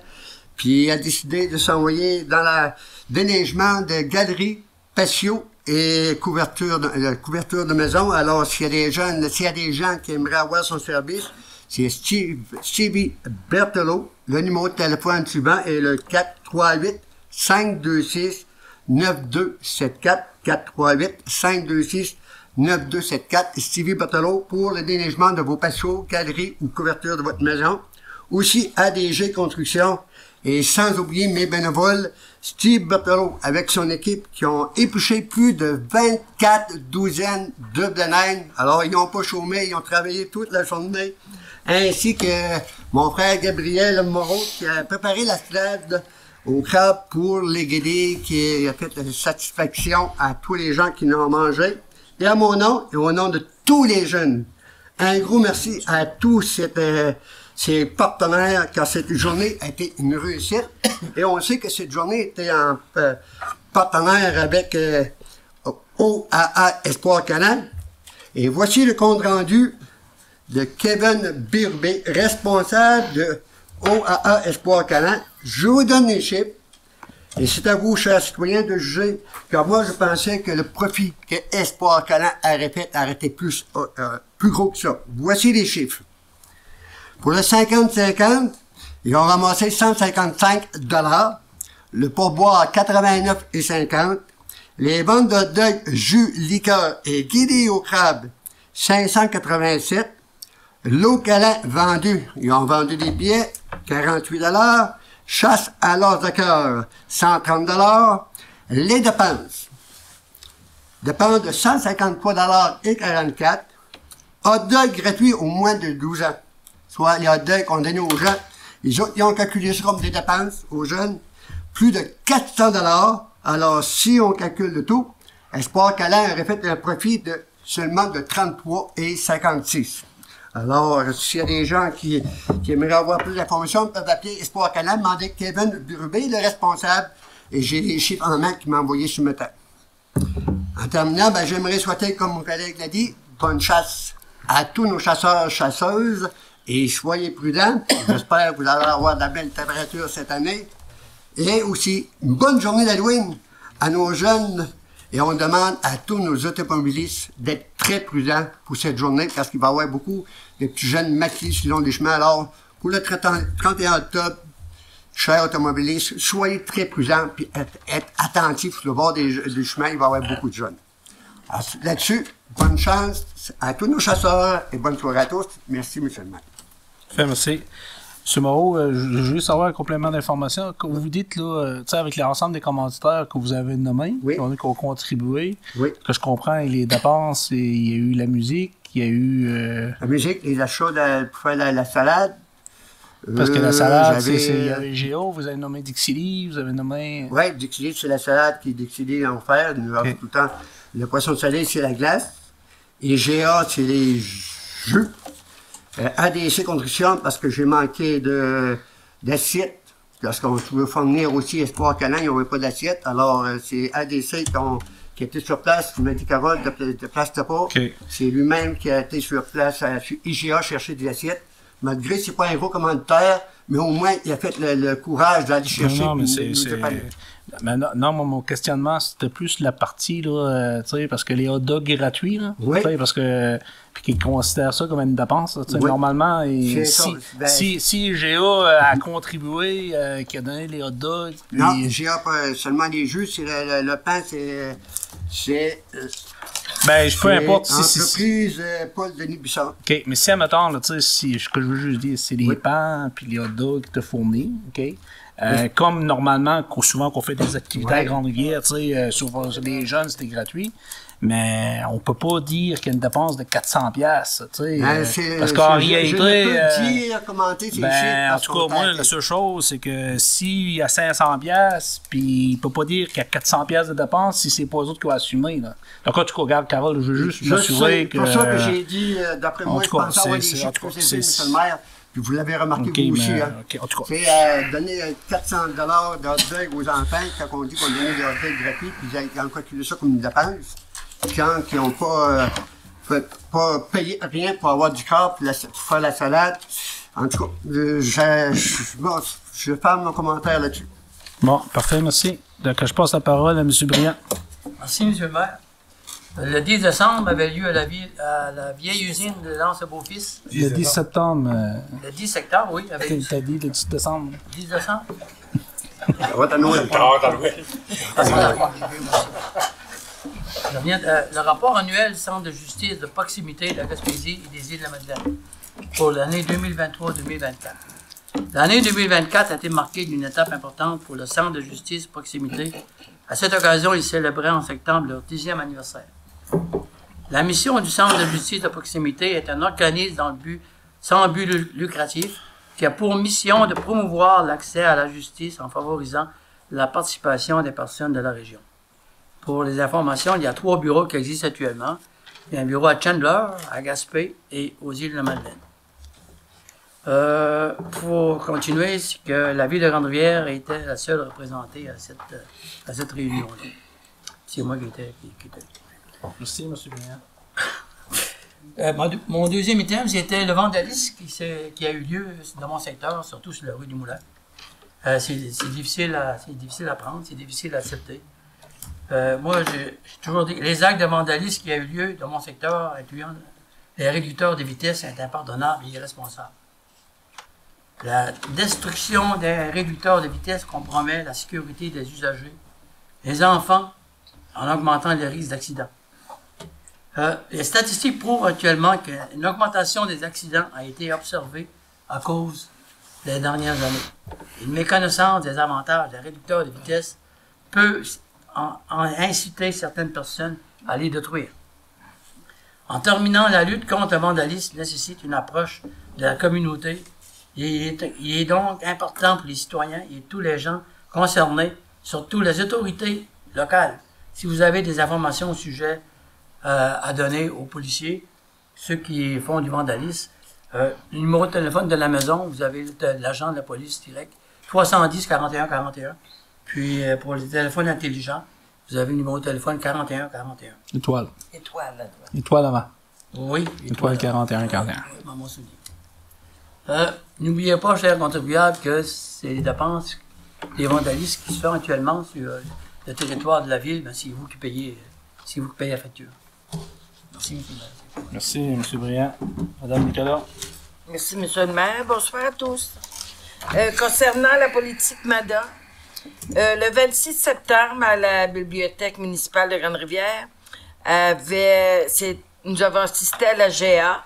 puis il a décidé de s'envoyer dans le déneigement de galeries, patios et couverture de maison. Alors, s'il y a des gens qui aimeraient avoir son service, c'est Stevie Berthelot. Le numéro de téléphone suivant est le 438-526-9274. 438-526-9274. Stevie Berthelot pour le déneigement de vos patios, galeries ou couverture de votre maison. Aussi, ADG Construction. Et sans oublier mes bénévoles, Steve Berthelot, avec son équipe, qui ont épluché plus de 24 douzaines de bananes. Alors, ils n'ont pas chômé, ils ont travaillé toute la journée. Ainsi que mon frère Gabriel Moreau, qui a préparé la salade au crabe pour les guédilles, qui a fait la satisfaction à tous les gens qui l'ont mangé. Et à mon nom, et au nom de tous les jeunes, un gros merci à tous ces partenaires, car cette journée a été une réussite. Et on sait que cette journée était en partenaire avec OAA Espoir Canin. Et voici le compte rendu de Kevin Birbé, responsable de OAA Espoir Canin. Je vous donne les chiffres. Et c'est à vous, chers citoyens, de juger, car moi, je pensais que le profit que Espoir Canin aurait fait arrêtait plus gros que ça. Voici les chiffres. Pour le 50-50, ils ont ramassé 155 $. Le pourboire à 89,50 $. Les ventes de deuil, jus, liqueur et guédilles au crabe, 587 $. L'eau câlin vendue, ils ont vendu des billets, 48 $. Chasse à l'os de cœur, 130 $. Les dépenses de 153,44 $. Hot dog gratuit au moins de 12 ans. Soit les hot dogs qu'on donnait aux gens. Les autres, ils ont calculé ça comme des dépenses aux jeunes. Plus de 400 $. Alors, si on calcule le tout, Espoir Canin aurait fait un profit de seulement de 33,56 $. Alors, s'il y a des gens qui aimeraient avoir plus d'informations, peuvent appeler Espoir Canin, demander Kevin Burubé, le responsable, et j'ai les chiffres en main qui m'a envoyé ce matin. En terminant, j'aimerais souhaiter, comme mon collègue l'a dit, bonne chasse à tous nos chasseurs, chasseuses, et soyez prudents. J'espère que vous allez avoir de la belle température cette année. Et aussi, une bonne journée d'Halloween à nos jeunes. Et on demande à tous nos automobilistes d'être très prudents pour cette journée, parce qu'il va y avoir beaucoup de petits jeunes maquillés sur le long des chemins. Alors, pour le 31 octobre, chers automobilistes, soyez très prudents et être attentifs sur le bord du chemin. Il va y avoir beaucoup de jeunes. Alors, là-dessus, bonne chance à tous nos chasseurs et bonne soirée à tous. Merci, M. le maire. Merci. M. Moreau, je veux juste avoir un complément d'information. Quand vous dites, là, tu sais, avec l'ensemble des commanditaires que vous avez nommés, qui ont contribué, que je comprends, il y a les dépenses, il y a eu la musique, il y a eu... La musique, les achats pour faire la salade. Parce que la salade, il y a les Géo, vous avez nommé Dixili, vous avez nommé... Oui, Dixili, c'est la salade qui est Dixili en fer. Nous avons tout le temps. Le poisson de soleil, c'est la glace. Et GA, c'est les jus. ADC Construction, parce que j'ai manqué d'assiette. Parce qu'on veut fournir aussi Espoir Canin, il n'y avait pas d'assiette. Alors, c'est ADC qui était sur place. Il m'a dit, Carole, de place de pas. C'est lui-même qui a été sur place sur IGA chercher des assiettes. Malgré que ce n'est pas un gros commanditaire, mais au moins, il a fait le courage d'aller chercher. Non, mais mais non, mon questionnement, c'était plus la partie, là, tu sais, parce que les hot dogs gratuits, là, parce que, puis qu'ils considèrent ça comme une dépense, tu sais, normalement, si GA a contribué, qui a donné les hot dogs, puis... Non, GA pas seulement les jus, c'est le pain, c'est ben, peu importe si entreprise Paul Denis Bisson. OK, mais si, admettons, là, tu sais, ce que je veux juste dire, c'est les pains puis les hot dogs qui te fournissent, OK? Comme normalement, souvent qu'on fait des activités à Grande-Rivière, tu sais, souvent les jeunes, c'était gratuit. Mais on peut pas dire qu'il y a une dépense de 400$, tu sais. Parce qu'en réalité. Je ne peux dire, commenter ces chiffres. En tout cas, moi, la seule chose, c'est que s'il y a 500$, puis il peut pas dire qu'il y a 400$ de dépenses si c'est pas eux autres qui vont assumer, là. Donc, en tout cas, regarde, Carole, je veux juste m'assurer que. C'est pour ça que j'ai dit, d'après moi, je pense avoir des chiffres que j'ai dit, M. le maire. Puis vous l'avez remarqué vous aussi, hein. En tout cas. C'est donner 400$ de hot dog aux enfants quand on dit qu'on donnait des hot dogs gratuits, puis ils ont calculé ça comme une dépense. Quand ils n'ont pas payé rien pour avoir du corps pour faire la salade. En tout cas, je ferme mon commentaire là-dessus. Bon, parfait, merci. Donc, je passe la parole à M. Briand. Merci, M. le maire. Le 10 décembre avait lieu à la vieille usine de Lance-Beaufils. Le 10 septembre. Le 10 septembre, oui. T'as dit le 10 décembre. 10 décembre? Ça va t'à Noël. Le rapport annuel du Centre de justice de proximité de la Gaspésie et des Îles-de-la-Madeleine pour l'année 2023-2024. L'année 2024 a été marquée d'une étape importante pour le Centre de justice de proximité. À cette occasion, ils célébraient en septembre leur 10e anniversaire. La mission du Centre de justice de proximité est un organisme sans but lucratif qui a pour mission de promouvoir l'accès à la justice en favorisant la participation des personnes de la région. Pour les informations, il y a 3 bureaux qui existent actuellement. Il y a un bureau à Chandler, à Gaspé et aux Îles-de-la-Madeleine. Pour continuer, c'est que la ville de Grande-Rivière était la seule représentée à cette réunion-là. C'est moi qui étais. Merci, M. Briand. Mon deuxième item, c'était le vandalisme qui a eu lieu dans mon secteur, surtout sur la rue du Moulin. C'est difficile à prendre, c'est difficile à accepter. Moi, j'ai toujours dit que les actes de vandalisme qui a eu lieu dans mon secteur, incluant les réducteurs de vitesse, sont impardonnables et irresponsables. La destruction des réducteurs de vitesse compromet la sécurité des usagers, les enfants, en augmentant les risques d'accidents. Les statistiques prouvent actuellement qu'une augmentation des accidents a été observée à cause des dernières années. Une méconnaissance des avantages des réducteurs de vitesse peut inciter certaines personnes à les détruire. En terminant, la lutte contre le vandalisme nécessite une approche de la communauté. Il est donc important pour les citoyens et tous les gens concernés, surtout les autorités locales. Si vous avez des informations au sujet à donner aux policiers, ceux qui font du vandalisme, le numéro de téléphone de la maison, vous avez l'agent de la police direct, 310 41 41. Puis pour les téléphones intelligents, vous avez le numéro de téléphone 41 41. Étoile. Étoile, là. Étoile avant. Oui. Étoile 41-41. Je m'en souviens. N'oubliez pas, chers contribuables, que c'est les dépenses, les vandalismes qui se font actuellement sur le territoire de la ville, ben, c'est vous qui payez la facture. Merci, M. le maire. Merci, M. Briand. Madame Nicolas. Merci, M. le maire. Bonsoir à tous. Concernant la politique MADA, le 26 septembre, à la Bibliothèque municipale de Grande-Rivière, nous avons assisté à la GA.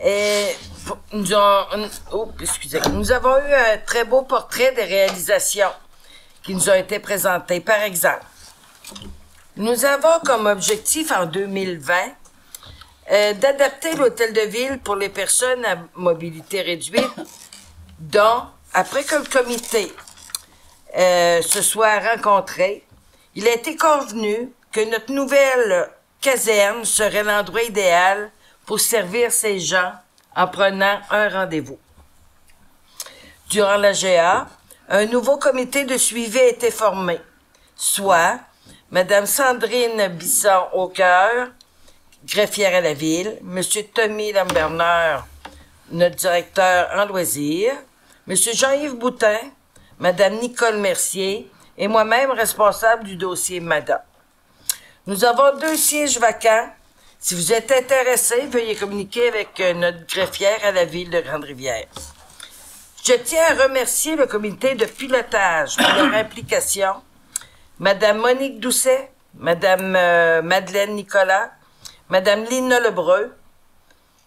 Et nous avons eu un très beau portrait des réalisations qui nous ont été présentées. Par exemple, nous avons comme objectif en 2020 d'adapter l'hôtel de ville pour les personnes à mobilité réduite, dont, après que le comité se soit rencontré, il a été convenu que notre nouvelle caserne serait l'endroit idéal pour servir ces gens en prenant un rendez-vous. Durant la GA, un nouveau comité de suivi a été formé, soit Mme Sandrine Bisson-Aucoeur, greffière à la ville, M. Tommy Lamberner, notre directeur en loisirs, M. Jean-Yves Boutin, Mme Nicole Mercier et moi-même responsable du dossier MADA. Nous avons 2 sièges vacants. Si vous êtes intéressé, veuillez communiquer avec notre greffière à la ville de Grande-Rivière. Je tiens à remercier le comité de pilotage pour leur implication, Mme Monique Doucet, Mme Madeleine Nicolas, Mme Lina Lebreu,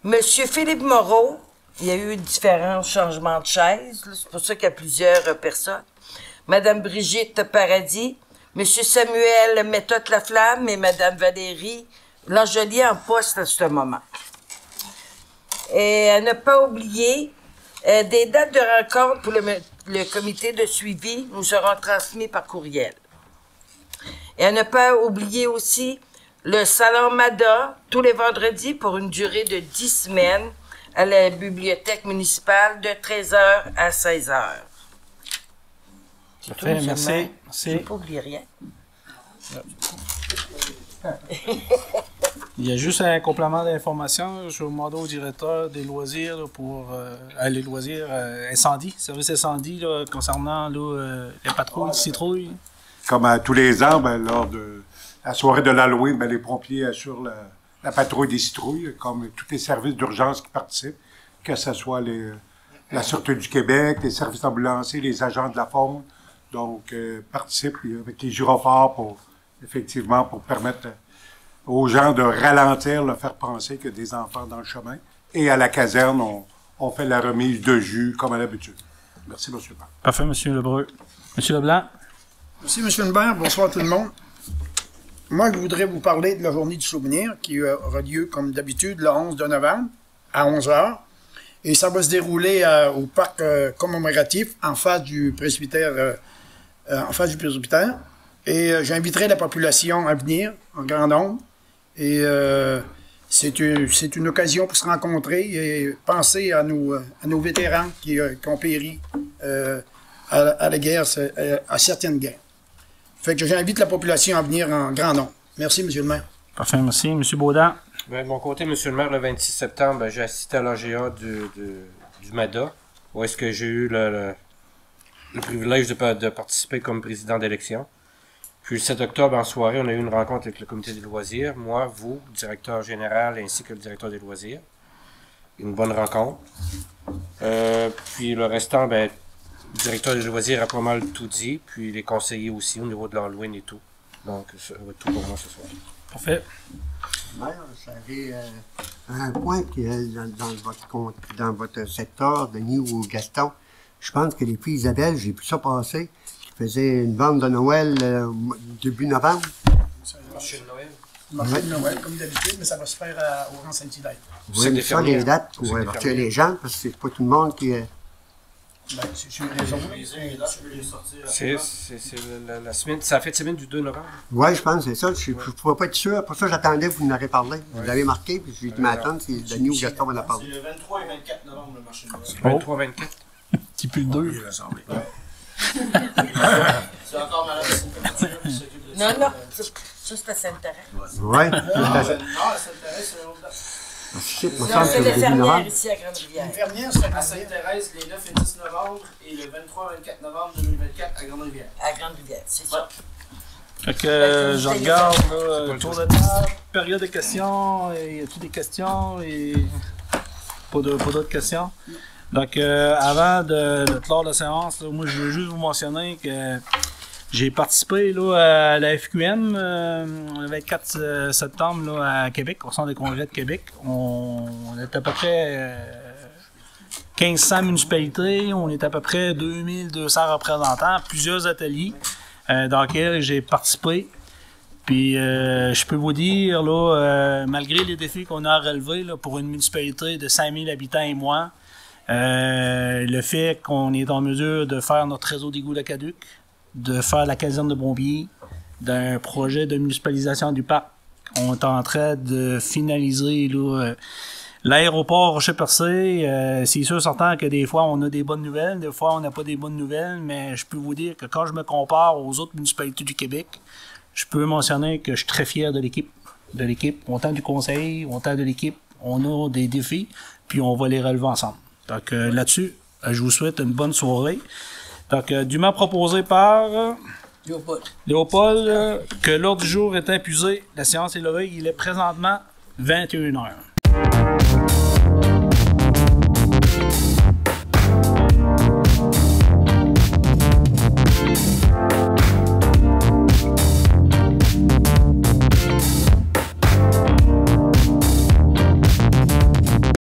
M. Philippe Moreau. Il y a eu différents changements de chaises, c'est pour ça qu'il y a plusieurs personnes. Mme Brigitte Paradis, M. Samuel Méthode-Laflamme et Mme Valérie Langelier en poste à ce moment. Et à ne pas oublier, des dates de rencontre pour le comité de suivi nous seront transmises par courriel. Et à ne pas oublier aussi le salon MADA tous les vendredis pour une durée de 10 semaines à la bibliothèque municipale de 13h à 16h. Parfait, merci. Je n'ai pas oublié rien. Il y a juste un complément d'information. Je vais demander au directeur des loisirs là, pour les loisirs incendie, service incendie là, concernant là, les patrouilles, citrouilles. Comme à tous les ans, ben, lors de la soirée de l'Halloween, ben, les pompiers assurent la patrouille des citrouilles, comme tous les services d'urgence qui participent, que ce soit la Sûreté du Québec, les services ambulanciers, les agents de la faune, donc participent avec les gyrophares pour permettre aux gens de ralentir, leur faire penser qu'il y a des enfants dans le chemin. Et à la caserne, on fait la remise de jus comme à l'habitude. Merci, M. le maire. Parfait, M. Lebreu. M. Leblanc. Merci, M. le maire. Bonsoir tout le monde. Moi, je voudrais vous parler de la journée du souvenir qui aura lieu, comme d'habitude, le 11 de novembre à 11h. Et ça va se dérouler au parc commémoratif en face du presbytère. Et j'inviterai la population à venir en grand nombre. Et c'est une occasion pour se rencontrer et penser à nos vétérans qui ont péri à la guerre, à certaines guerres. Fait que j'invite la population à venir en grand nombre. Merci, M. le maire. Parfait, merci. M. Baudin. Ben, de mon côté, M. le maire, le 26 septembre, ben, j'ai assisté à l'AGA du MADA, où est-ce que j'ai eu le privilège de participer comme président d'élection. Puis le 7 octobre, en soirée, on a eu une rencontre avec le comité des loisirs. Moi, vous, le directeur général, ainsi que le directeur des loisirs. Une bonne rencontre. Puis le restant, ben, le directeur des loisirs a pas mal tout dit. Puis les conseillers aussi, au niveau de l'Halloween et tout. Donc, ça va être tout pour moi ce soir. Parfait. Maire, vous avez un point qui est dans votre secteur, Denis ou Gaston. Je pense que les filles Isabelle, j'ai pu ça passer, qui faisaient une vente de Noël début novembre. Marché de Noël. Marché de Noël, comme d'habitude, mais ça va se faire au rang Saint-Hilaire. Oui, mais ça, les dates pour avertir les gens, parce que c'est pas tout le monde qui... c'est sur les autres. C'est la semaine, ça fait la semaine du 2 novembre. Oui, je pense que c'est ça. Je ne pouvais pas être sûr. Pour ça, j'attendais que vous en avez parlé. Vous l'avez marqué, puis je vais m'attendre si Denis ou Gaston va en parler. C'est le 23 et 24 novembre, le marché de Noël. 23-24. Petit peu le 2. C'est encore malade. Non, ça c'est à Sainte-Thérèse. Oui. Non, à Sainte-Thérèse, c'est un autre date. Non, c'est l'infirmière ici à Grande-Rivière. L'infirmière, c'est À Sainte-Thérèse, les 9 et 10 novembre et le 23-24 novembre 2024 à Grande-Rivière. À Grande-Rivière, c'est ça. Fait que je regarde là, tour de table, période de questions, y a-t-il des questions et pas d'autres questions? Donc avant de clore la séance, là, moi je veux juste vous mentionner que j'ai participé là, à la FQM le 24 septembre là, à Québec, au centre des congrès de Québec. On est à peu près 1500 municipalités, on est à peu près 2200 représentants, plusieurs ateliers dans lesquels j'ai participé. Puis je peux vous dire, là, malgré les défis qu'on a à relever là, pour une municipalité de 5000 habitants et moins, le fait qu'on est en mesure de faire notre réseau d'égouts Lac-Caduc, de faire la caserne de bombiers, d'un projet de municipalisation du parc, on est en train de finaliser là, l'aéroport Rocher-Percé. C'est sûr certain que des fois on a des bonnes nouvelles, des fois on n'a pas des bonnes nouvelles, mais je peux vous dire que quand je me compare aux autres municipalités du Québec, je peux mentionner que je suis très fier de l'équipe. Autant du conseil, autant de l'équipe. On a des défis, puis on va les relever ensemble. Donc là-dessus, je vous souhaite une bonne soirée. Donc, dûment proposé par Léopold, que l'ordre du jour est épuisé. La séance est levée. Il est présentement 21h.